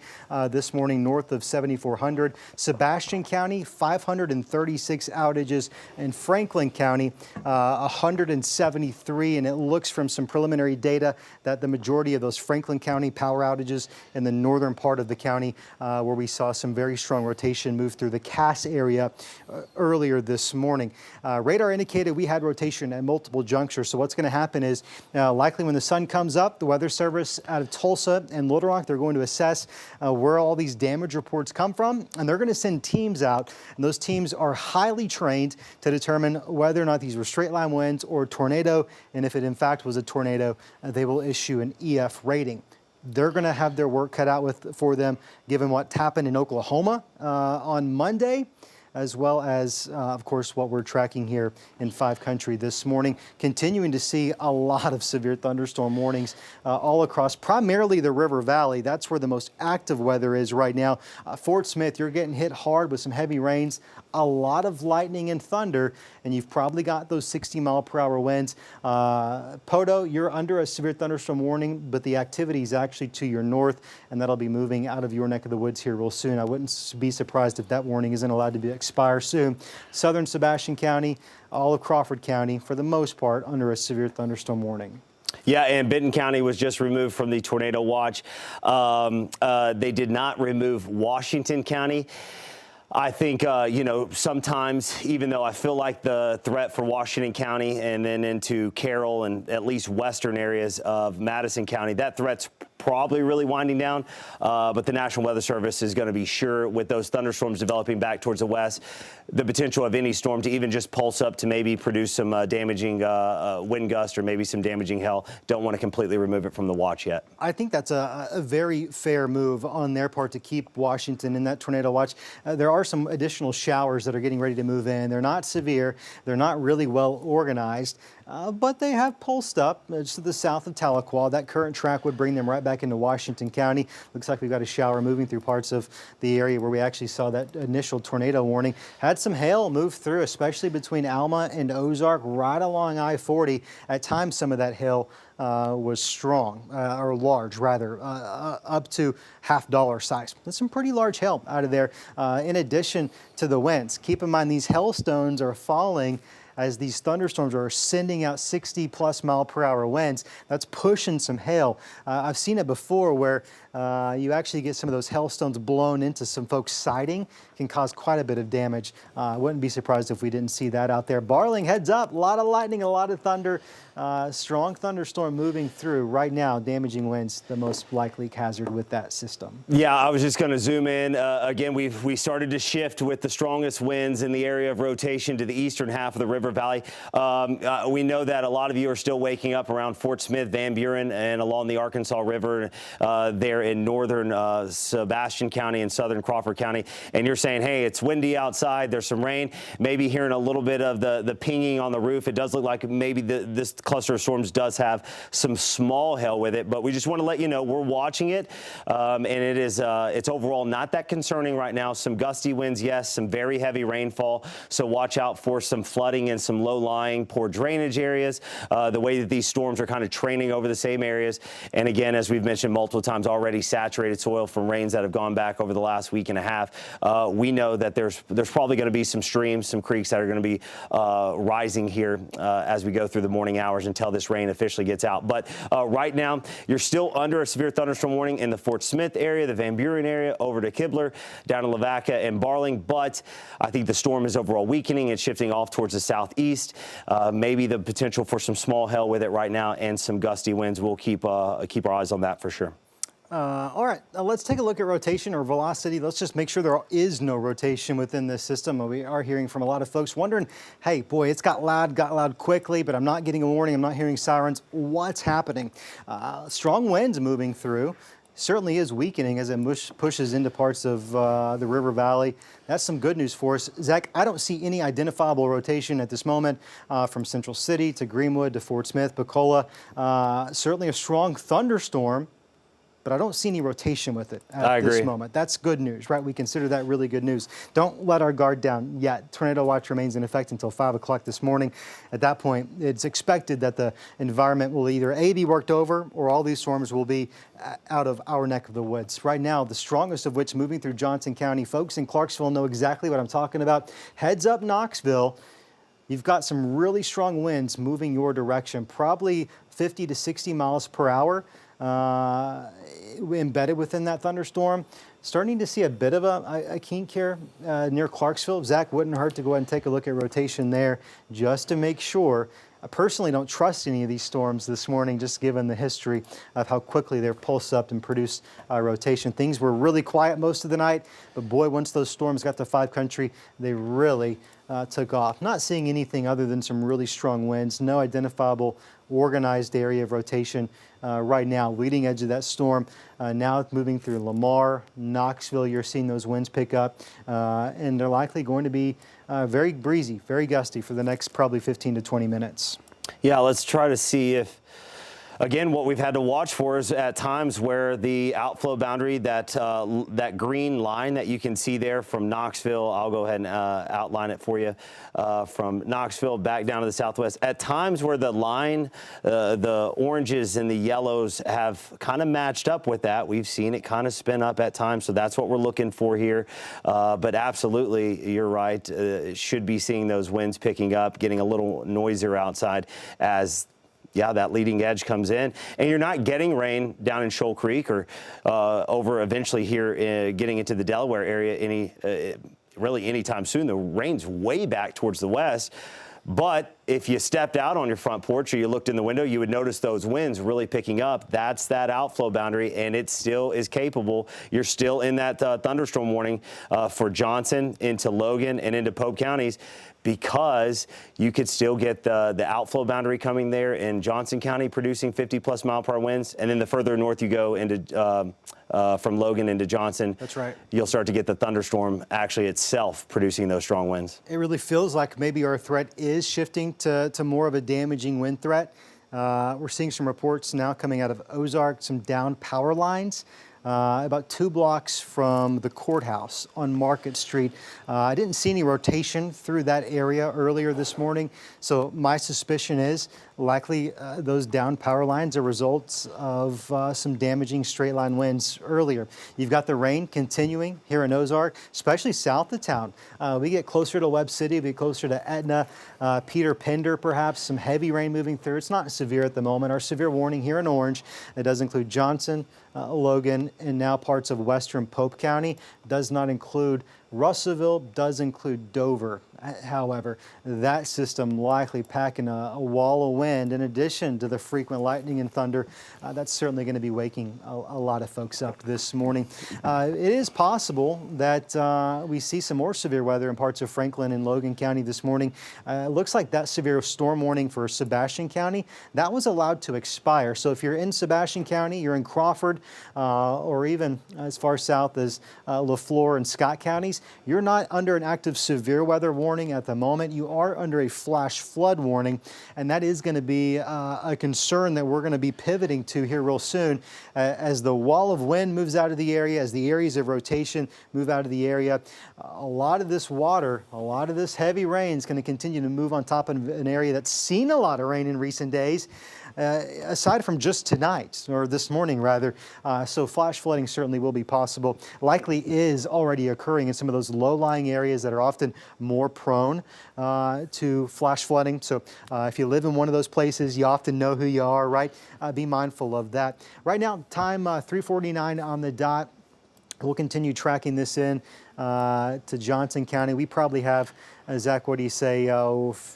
this morning, north of 7,400. Sebastian County, 536 outages. In Franklin County, 173. And it looks from some preliminary data that the majority of those Franklin County power outages in the northern part of the county, where we saw some very strong rotation move through the Cass area earlier this morning. Radar indicated we had rotation at multiple junctures. So what's going to happen is likely when the sun comes up, the Weather Service out of Tulsa and Little Rock, they're going to assess where all these damage reports come from, and they're going to send teams out, and those teams are highly trained to determine whether or not these were straight line winds or tornado, and if it in fact was a tornado, they will issue an EF rating. They're going to have their work cut out for them, given what happened in Oklahoma on Monday, as well as, of course, what we're tracking here in 5 country this morning. Continuing to see a lot of severe thunderstorm warnings all across, primarily the River Valley. That's where the most active weather is right now. Fort Smith, you're getting hit hard with some heavy rains a lot of lightning and thunder, and you've probably got those 60-mile-per-hour winds. Poto, you're under a severe thunderstorm warning, but the activity is actually to your north, and that'll be moving out of your neck of the woods here real soon. I wouldn't be surprised if that warning isn't allowed to expire soon. Southern Sebastian County, all of Crawford County, for the most part, under a severe thunderstorm warning. Yeah, and Benton County was just removed from the tornado watch. They did not remove Washington County. I think, you know, sometimes, even though I feel like the threat for Washington County and then into Carroll and at least western areas of Madison County, that threat's probably really winding down. But the National Weather Service is going to be sure, with those thunderstorms developing back towards the west, the potential of any storm to even just pulse up to maybe produce some damaging wind gust or maybe some damaging hail. Don't want to completely remove it from the watch yet. I think that's a very fair move on their part to keep Washington in that tornado watch. There are some additional showers that are getting ready to move in. They're not severe. They're not really well organized, but they have pulsed up just to the south of Tahlequah. That current track would bring them right back into Washington County. Looks like we've got a shower moving through parts of the area where we actually saw that initial tornado warning. Had some hail move through, especially between Alma and Ozark, right along I-40. At times, some of that hail was strong, or large rather, up to $half size. That's some pretty large hail out of there. In addition to the winds, keep in mind these hailstones are falling as these thunderstorms are sending out 60-plus-mile-per-hour winds. That's pushing some hail. I've seen it before where you actually get some of those hailstones blown into some folks' siding. Can cause quite a bit of damage. I wouldn't be surprised if we didn't see that out there. Barling, heads up, a lot of lightning, a lot of thunder. Strong thunderstorm moving through right now, damaging winds, the most likely hazard with that system. Yeah, I was just going to zoom in. Again, we started to shift with the strongest winds in the area of rotation to the eastern half of the river valley. We know that a lot of you are still waking up around Fort Smith, Van Buren, and along the Arkansas River there in northern Sebastian County and southern Crawford County. And you're saying, hey, it's windy outside, there's some rain, maybe hearing a little bit of the pinging on the roof. It does look like maybe this cluster of storms does have some small hail with it, but we just want to let you know we're watching it, and it's overall not that concerning right now. Some gusty winds, yes, some very heavy rainfall, so watch out for some flooding in some low-lying, poor drainage areas, the way that these storms are kind of training over the same areas. And again, as we've mentioned multiple times already, saturated soil from rains that have gone back over the last week and a half. We know that there's probably going to be some streams, some creeks that are going to be rising here as we go through the morning hours until this rain officially gets out. But right now, you're still under a severe thunderstorm warning in the Fort Smith area, the Van Buren area, over to Kibler, down to Lavaca and Barling. But I think the storm is overall weakening. It's shifting off towards the southeast. Maybe the potential for some small hail with it right now and some gusty winds. We'll keep our eyes on that for sure. All right, let's take a look at rotation or velocity. Let's just make sure there is no rotation within this system. We are hearing from a lot of folks wondering, hey, boy, it's got loud quickly, but I'm not getting a warning. I'm not hearing sirens. What's happening? Strong winds moving through. Certainly is weakening as it pushes into parts of the river valley. That's some good news for us. Zach, I don't see any identifiable rotation at this moment from Central City to Greenwood to Fort Smith, Pensacola. Certainly a strong thunderstorm, but I don't see any rotation with it at this moment. That's good news, right? We consider that really good news. Don't let our guard down yet. Tornado watch remains in effect until 5 o'clock this morning. At that point, it's expected that the environment will either A, be worked over, or all these storms will be out of our neck of the woods. Right now, the strongest of which moving through Johnson County. Folks in Clarksville know exactly what I'm talking about. Heads up, Knoxville. You've got some really strong winds moving your direction, probably 50 to 60 miles per hour. Embedded within that thunderstorm. Starting to see a bit of a kink here near Clarksville. Zach, wouldn't hurt to go ahead and take a look at rotation there just to make sure. I personally don't trust any of these storms this morning, just given the history of how quickly they're pulsed up and produced rotation. Things were really quiet most of the night, but boy, once those storms got to 5 country, they really took off. Not seeing anything other than some really strong winds, no identifiable organized area of rotation right now. Leading edge of that storm now moving through Lamar, Knoxville. You're seeing those winds pick up, and they're likely going to be very breezy, very gusty for the next probably 15 to 20 minutes. Yeah, let's try to see if Again, what we've had to watch for is at times where the outflow boundary, that green line that you can see there from Knoxville, I'll go ahead and outline it for you, from Knoxville back down to the southwest. At times where the line, the oranges and the yellows have kind of matched up with that, we've seen it kind of spin up at times, so that's what we're looking for here. But absolutely, you're right, should be seeing those winds picking up, getting a little noisier outside as that leading edge comes in, and you're not getting rain down in Shoal Creek or over eventually here getting into the Delaware area really anytime soon. The rain's way back towards the west. But if you stepped out on your front porch or you looked in the window, you would notice those winds really picking up. That's that outflow boundary, and it still is capable. You're still in that thunderstorm warning for Johnson into Logan and into Pope counties, because you could still get the outflow boundary coming there in Johnson County producing 50+ mile per hour winds. And then the further north you go into from Logan into Johnson, that's right, you'll start to get the thunderstorm actually itself producing those strong winds. It really feels like maybe our threat is shifting to more of a damaging wind threat. We're seeing some reports now coming out of Ozark, some down power lines. About 2 blocks from the courthouse on Market Street. I didn't see any rotation through that area earlier this morning, so my suspicion is likely those down power lines are results of some damaging straight line winds earlier. You've got the rain continuing here in Ozark, especially south of town. We get closer to Webb City, we get closer to Etna, Peter Pender perhaps, some heavy rain moving through. It's not severe at the moment. Our severe warning here in orange, it does include Johnson, Logan, and now parts of western Pope County. Does not include Russellville, does include Dover. However, that system likely packing a wall of wind in addition to the frequent lightning and thunder. That's certainly going to be waking a lot of folks up this morning. It is possible that we see some more severe weather in parts of Franklin and Logan County this morning. It looks like that severe storm warning for Sebastian County, that was allowed to expire. So if you're in Sebastian County, you're in Crawford, or even as far south as LaFleur and Scott counties, you're not under an active severe weather warning at the moment. You are under a flash flood warning, and that is going to be a concern that we're going to be pivoting to here real soon as the wall of wind moves out of the area, as the areas of rotation move out of the area. A lot of this water, a lot of this heavy rain is going to continue to move on top of an area that's seen a lot of rain in recent days. Aside from just tonight, or this morning rather, so flash flooding certainly will be possible. Likely is already occurring in some of those low-lying areas that are often more prone to flash flooding. So if you live in one of those places, you often know who you are, right? Be mindful of that. Right now, time 3:49 on the dot. We'll continue tracking this in to Johnson County. We probably have, Zach, what do you say,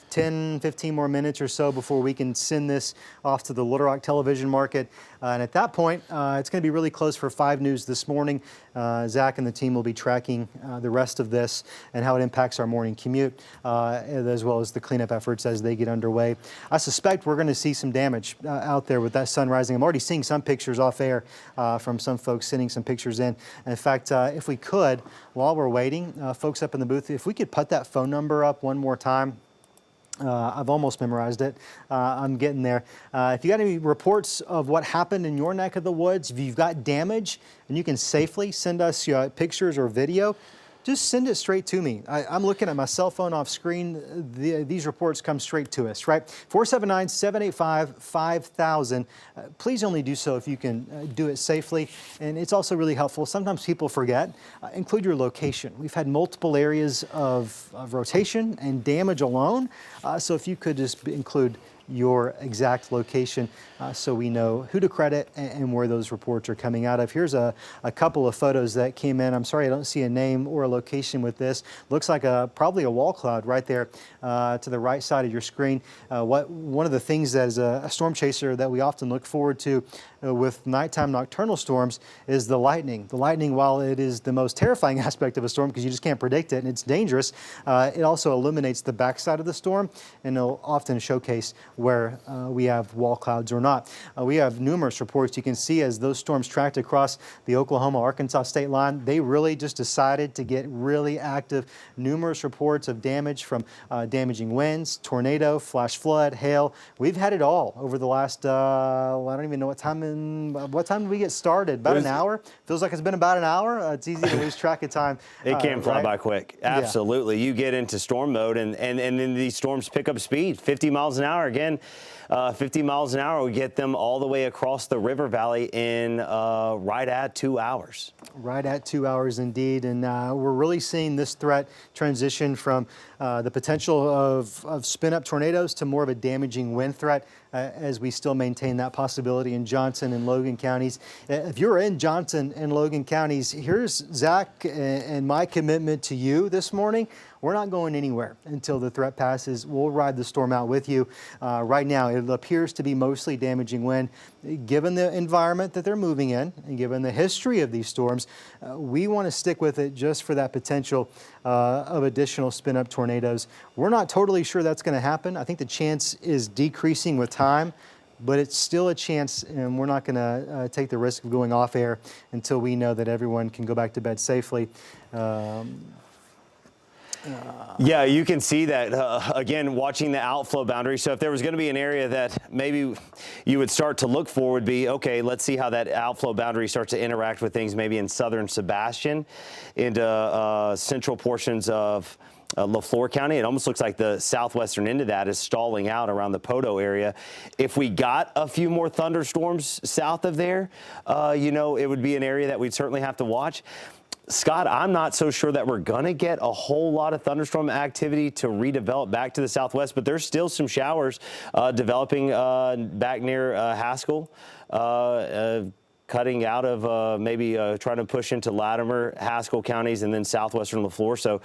10, 15 more minutes or so before we can send this off to the Little Rock television market. And at that point, it's going to be really close for 5 News this morning. Zach and the team will be tracking the rest of this and how it impacts our morning commute, as well as the cleanup efforts as they get underway. I suspect we're going to see some damage out there with that sun rising. I'm already seeing some pictures off air from some folks sending some pictures in. In fact, if we could, while we're waiting, folks up in the booth, if we could put that phone number up one more time. I've almost memorized it. I'm getting there. If you got any reports of what happened in your neck of the woods, if you've got damage and you can safely send us pictures or video, just send it straight to me. I'm looking at my cell phone off screen. These reports come straight to us, right? 479-785-5000. Please only do so if you can do it safely. And it's also really helpful. Sometimes people forget. Include your location. We've had multiple areas of rotation and damage alone. So if you could just include your exact location so we know who to credit and where those reports are coming out of. Here's a couple of photos that came in. I'm sorry I don't see a name or a location with this. Looks like probably a wall cloud right there to the right side of your screen. One of the things that is a storm chaser that we often look forward to with nighttime nocturnal storms is the lightning. The lightning, while it is the most terrifying aspect of a storm because you just can't predict it and it's dangerous, it also illuminates the backside of the storm, and it'll often showcase where we have wall clouds or not. We have numerous reports you can see as those storms tracked across the Oklahoma-Arkansas state line. They really just decided to get really active. Numerous reports of damage from damaging winds, tornado, flash flood, hail. We've had it all over the last, I don't even know what time did we get started? About an hour? Feels like it's been about an hour. It's easy to lose track of time. It can fly right? by quick. Absolutely. Yeah. You get into storm mode and then these storms pick up speed. 50 miles an hour again. 50 miles an hour would get them all the way across the river valley in right at 2 hours. Right at 2 hours indeed. And we're really seeing this threat transition from the potential of spin-up tornadoes to more of a damaging wind threat as we still maintain that possibility in Johnson and Logan counties. If you're in Johnson and Logan counties, here's Zach and my commitment to you this morning. We're not going anywhere until the threat passes. We'll ride the storm out with you. Right now, it appears to be mostly damaging wind. Given the environment that they're moving in and given the history of these storms, we want to stick with it just for that potential of additional spin-up tornadoes. We're not totally sure that's going to happen. I think the chance is decreasing with time, but it's still a chance, and we're not going to take the risk of going off air until we know that everyone can go back to bed safely. Yeah, you can see that, again, watching the outflow boundary. So if there was going to be an area that maybe you would start to look for would be, okay, let's see how that outflow boundary starts to interact with things maybe in southern Sebastian into central portions of LaFleur County. It almost looks like the southwestern end of that is stalling out around the Poto area. If we got a few more thunderstorms south of there, it would be an area that we'd certainly have to watch. Scott, I'm not so sure that we're going to get a whole lot of thunderstorm activity to redevelop back to the southwest, but there's still some showers developing back near Haskell, cutting out of maybe trying to push into Latimer, Haskell counties, and then southwestern LaFleur. So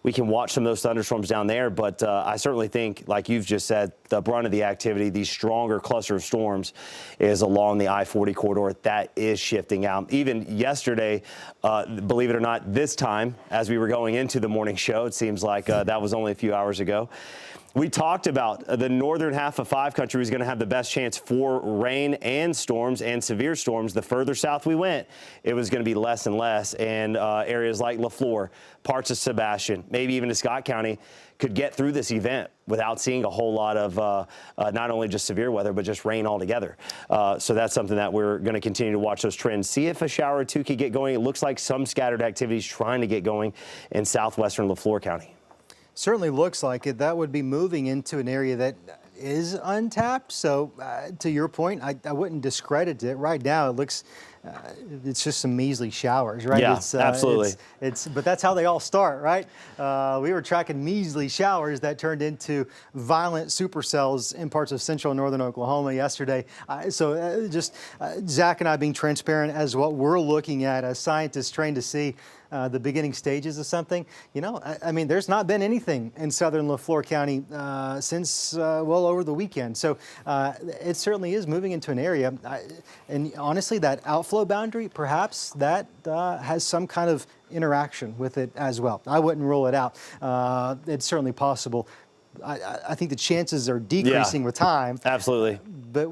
we can watch some of those thunderstorms down there. But I certainly think, like you've just said, the brunt of the activity, these stronger cluster of storms, is along the I-40 corridor. That is shifting out. Even yesterday, believe it or not, this time, as we were going into the morning show, it seems like that was only a few hours ago. We talked about the northern half of Five Country was going to have the best chance for rain and storms and severe storms. The further south we went, it was going to be less and less. And areas like LaFleur, parts of Sebastian, maybe even to Scott County, could get through this event without seeing a whole lot of not only just severe weather, but just rain altogether. So that's something that we're going to continue to watch those trends. See if a shower or two could get going. It looks like some scattered activities trying to get going in southwestern LaFleur County. Certainly looks like it. That would be moving into an area that is untapped. So to your point, I wouldn't discredit it. Right now, it looks, it's just some measly showers, right? Yeah, absolutely. But that's how they all start, right? We were tracking measly showers that turned into violent supercells in parts of central and northern Oklahoma yesterday. Zach and I being transparent as what we're looking at as scientists trying to see the beginning stages of something. I mean, there's not been anything in southern LaFleur County since well over the weekend. So it certainly is moving into an area. And honestly, that outflow boundary, perhaps that has some kind of interaction with it as well. I wouldn't rule it out. It's certainly possible. I think the chances are decreasing with time. Absolutely. But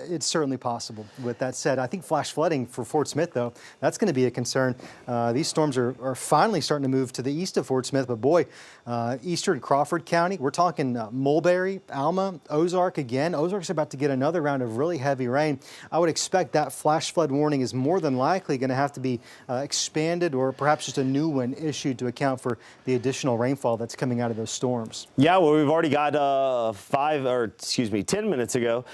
it's certainly possible. With that said, I think flash flooding for Fort Smith, though, that's going to be a concern. These storms are finally starting to move to the east of Fort Smith. But boy, eastern Crawford County, we're talking Mulberry, Alma, Ozark again. Ozark's about to get another round of really heavy rain. I would expect that flash flood warning is more than likely going to have to be expanded, or perhaps just a new one issued to account for the additional rainfall that's coming out of those storms. Yeah, well, we've already got 10 minutes ago,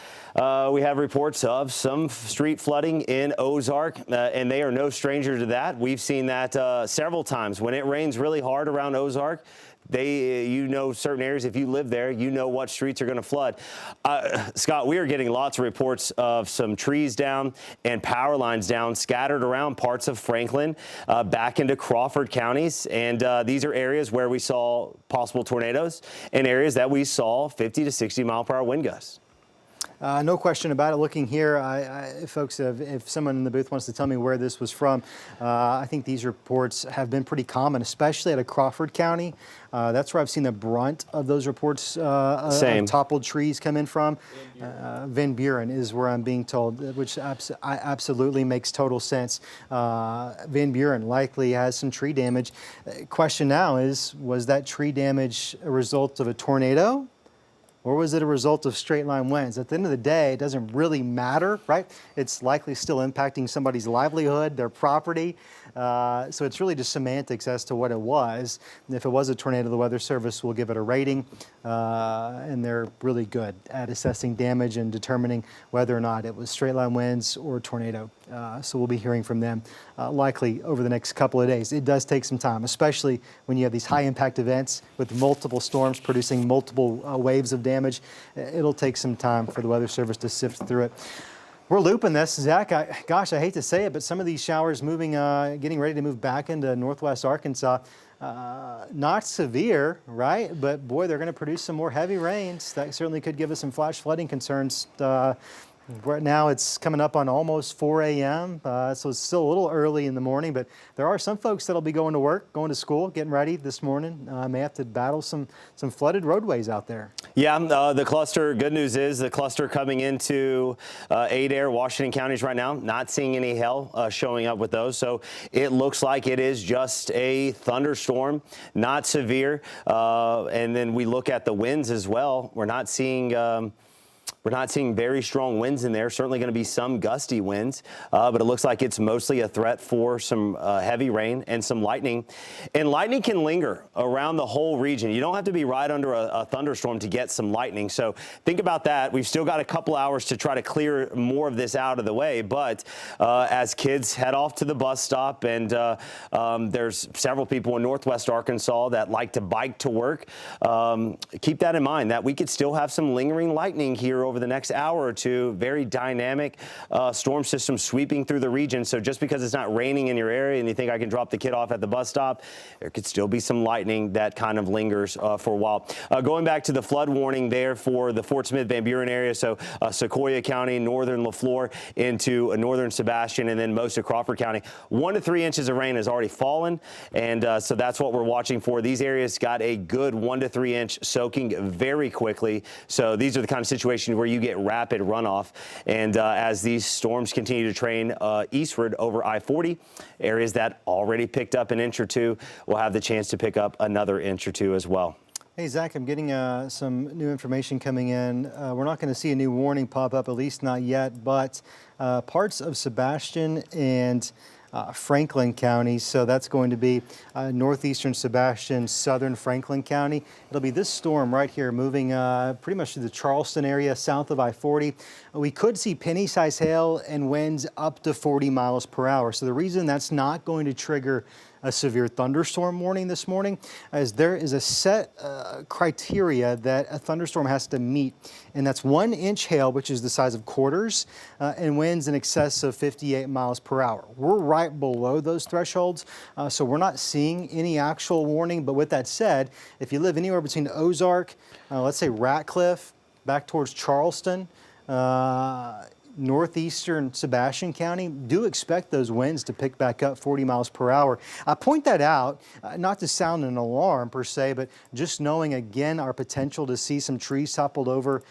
we have reports of some street flooding in Ozark, and they are no stranger to that. We've seen that several times. When it rains really hard around Ozark, certain areas, if you live there, you know what streets are going to flood. Scott, we are getting lots of reports of some trees down and power lines down scattered around parts of Franklin, back into Crawford counties. And these are areas where we saw possible tornadoes and areas that we saw 50 to 60 mile per hour wind gusts. No question about it. Looking here, folks, if someone in the booth wants to tell me where this was from, I think these reports have been pretty common, especially out of Crawford County. That's where I've seen the brunt of those reports of toppled trees come in from. Van Buren is where I'm being told, which absolutely makes total sense. Van Buren likely has some tree damage. Question now is, was that tree damage a result of a tornado? Or was it a result of straight line winds? At the end of the day, it doesn't really matter, right? It's likely still impacting somebody's livelihood, their property. So it's really just semantics as to what it was. And if it was a tornado, the Weather Service will give it a rating. And they're really good at assessing damage and determining whether or not it was straight line winds or tornado. So we'll be hearing from them likely over the next couple of days. It does take some time, especially when you have these high impact events with multiple storms producing multiple waves of damage. It'll take some time for the Weather Service to sift through it. We're looping this, Zach. Gosh, I hate to say it, but some of these showers moving, getting ready to move back into northwest Arkansas. Not severe, right? But boy, they're going to produce some more heavy rains. That certainly could give us some flash flooding concerns. Right now it's coming up on almost 4 a.m., so it's still a little early in the morning, but there are some folks that'll be going to work, going to school, getting ready this morning. May have to battle some flooded roadways out there. Yeah, the cluster, good news is the cluster coming into Adair, Washington counties right now, not seeing any hail showing up with those. So it looks like it is just a thunderstorm, not severe. And then we look at the winds as well. We're not seeing very strong winds in there. Certainly going to be some gusty winds, but it looks like it's mostly a threat for some heavy rain and some lightning. And lightning can linger around the whole region. You don't have to be right under a thunderstorm to get some lightning. So think about that. We've still got a couple hours to try to clear more of this out of the way. But as kids head off to the bus stop, and there's several people in northwest Arkansas that like to bike to work, keep that in mind, that we could still have some lingering lightning here over the next hour or two. Very dynamic storm system sweeping through the region. So just because it's not raining in your area and you think I can drop the kid off at the bus stop, there could still be some lightning that kind of lingers for a while. Going back to the flood warning there for the Fort Smith Van Buren area, so Sequoyah County, northern LaFleur into northern Sebastian, and then most of Crawford County. 1 to 3 inches of rain has already fallen, and so that's what we're watching for. These areas got a good 1 to 3 inch soaking very quickly. So these are the kind of situations where you get rapid runoff. And as these storms continue to train eastward over I-40, areas that already picked up an inch or two will have the chance to pick up another inch or two as well. Hey, Zach, I'm getting some new information coming in. We're not going to see a new warning pop up, at least not yet, but parts of Sebastian and Franklin County, so that's going to be northeastern Sebastian, southern Franklin County. It'll be this storm right here moving pretty much to the Charleston area south of I-40. We could see penny-sized hail and winds up to 40 miles per hour. So the reason that's not going to trigger a severe thunderstorm warning this morning is there is a set criteria that a thunderstorm has to meet, and that's 1 inch hail, which is the size of quarters, and winds in excess of 58 miles per hour. We're right below those thresholds, so we're not seeing any actual warning. But with that said, if you live anywhere between Ozark, let's say Ratcliffe, back towards Charleston, northeastern Sebastian County, do expect those winds to pick back up 40 miles per hour. I point that out, not to sound an alarm per se, but just knowing again our potential to see some trees toppled over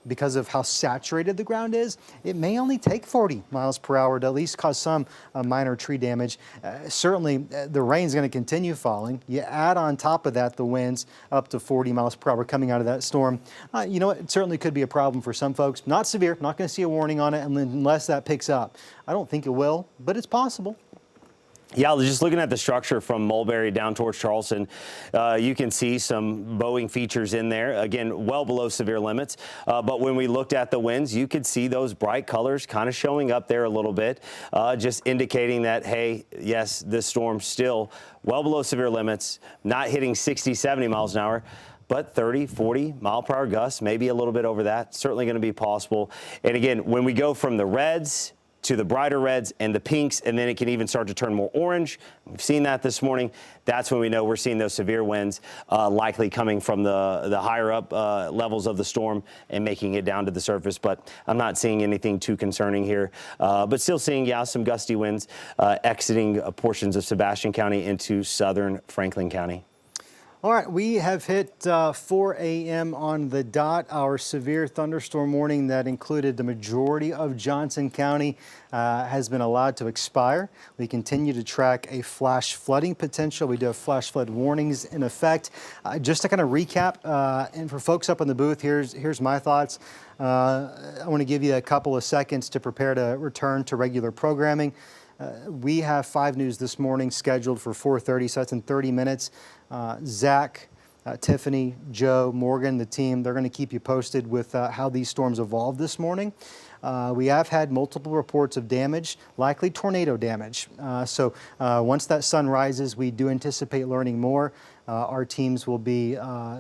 because of how saturated the ground is. It may only take 40 miles per hour to at least cause some minor tree damage. Certainly the rain's going to continue falling. You add on top of that the winds up to 40 miles per hour coming out of that storm. You know what, it certainly could be a problem for some folks. Not severe, not going to see a warning on it unless that picks up. I don't think it will, but it's possible. Yeah, just looking at the structure from Mulberry down towards Charleston, you can see some bowing features in there. Again, well below severe limits. But when we looked at the winds, you could see those bright colors kind of showing up there a little bit, just indicating that, hey, yes, this storm still well below severe limits, not hitting 60, 70 miles an hour. But 30, 40 mile per hour gusts, maybe a little bit over that, certainly going to be possible. And again, when we go from the reds to the brighter reds and the pinks, and then it can even start to turn more orange. We've seen that this morning. That's when we know we're seeing those severe winds likely coming from the higher up levels of the storm and making it down to the surface. But I'm not seeing anything too concerning here. But still seeing, yeah, some gusty winds exiting portions of Sebastian County into southern Franklin County. All right, we have hit 4 a.m. on the dot. Our severe thunderstorm warning that included the majority of Johnson County has been allowed to expire. We continue to track a flash flooding potential. We do have flash flood warnings in effect. Just to kind of recap, and for folks up in the booth, here's my thoughts. I want to give you a couple of seconds to prepare to return to regular programming. We have 5 News this morning scheduled for 4:30, so that's in 30 minutes. Zach, Tiffany, Joe, Morgan, the team, they're going to keep you posted with how these storms evolve this morning. We have had multiple reports of damage, likely tornado damage. So once that sun rises, we do anticipate learning more. Our teams will be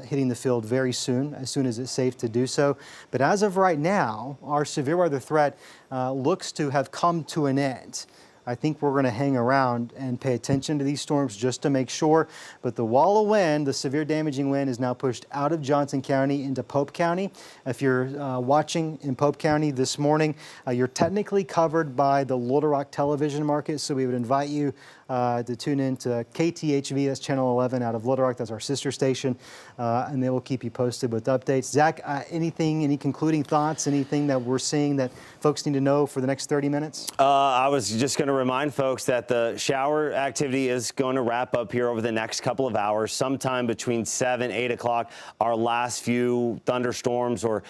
hitting the field very soon as it's safe to do so. But as of right now, our severe weather threat looks to have come to an end. I think we're going to hang around and pay attention to these storms just to make sure. But the wall of wind, the severe damaging wind, is now pushed out of Johnson County into Pope County. If you're watching in Pope County this morning, you're technically covered by the Little Rock television market. So we would invite you to tune in to KTHV, that's Channel 11 out of Little Rock. That's our sister station. And they will keep you posted with updates. Zach, any concluding thoughts, anything that we're seeing that folks need to know for the next 30 minutes? I was just going to remind folks that the shower activity is going to wrap up here over the next couple of hours, sometime between 7, 8 o'clock. Our last few thunderstorms or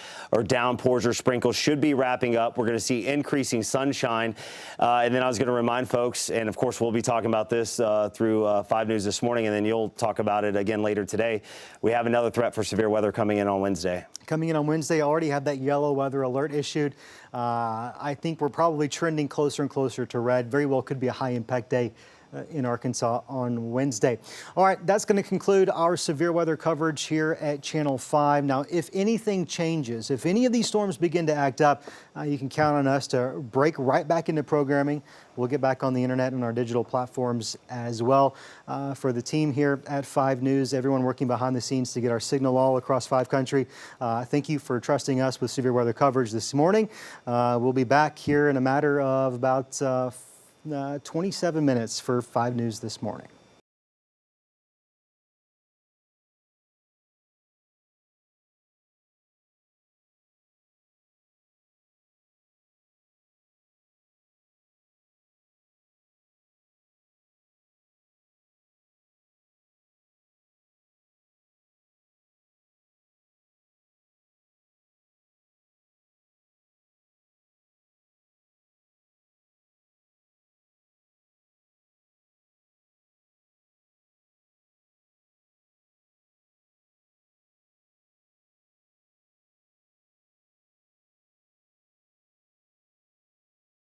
downpours or sprinkles should be wrapping up. We're going to see increasing sunshine. And then I was going to remind folks, and of course we'll be talking about this through 5 News this morning, and then you'll talk about it again later today. We have another threat for severe weather coming in on Wednesday. Coming in on Wednesday, already have that yellow weather alert issued. I think we're probably trending closer and closer to red. Very well could be a high impact day in Arkansas on Wednesday. All right, that's going to conclude our severe weather coverage here at Channel 5. Now, if anything changes, if any of these storms begin to act up, you can count on us to break right back into programming. We'll get back on the internet and our digital platforms as well. For the team here at 5 News, everyone working behind the scenes to get our signal all across 5 country, thank you for trusting us with severe weather coverage this morning. We'll be back here in a matter of about 27 minutes for 5 News this morning.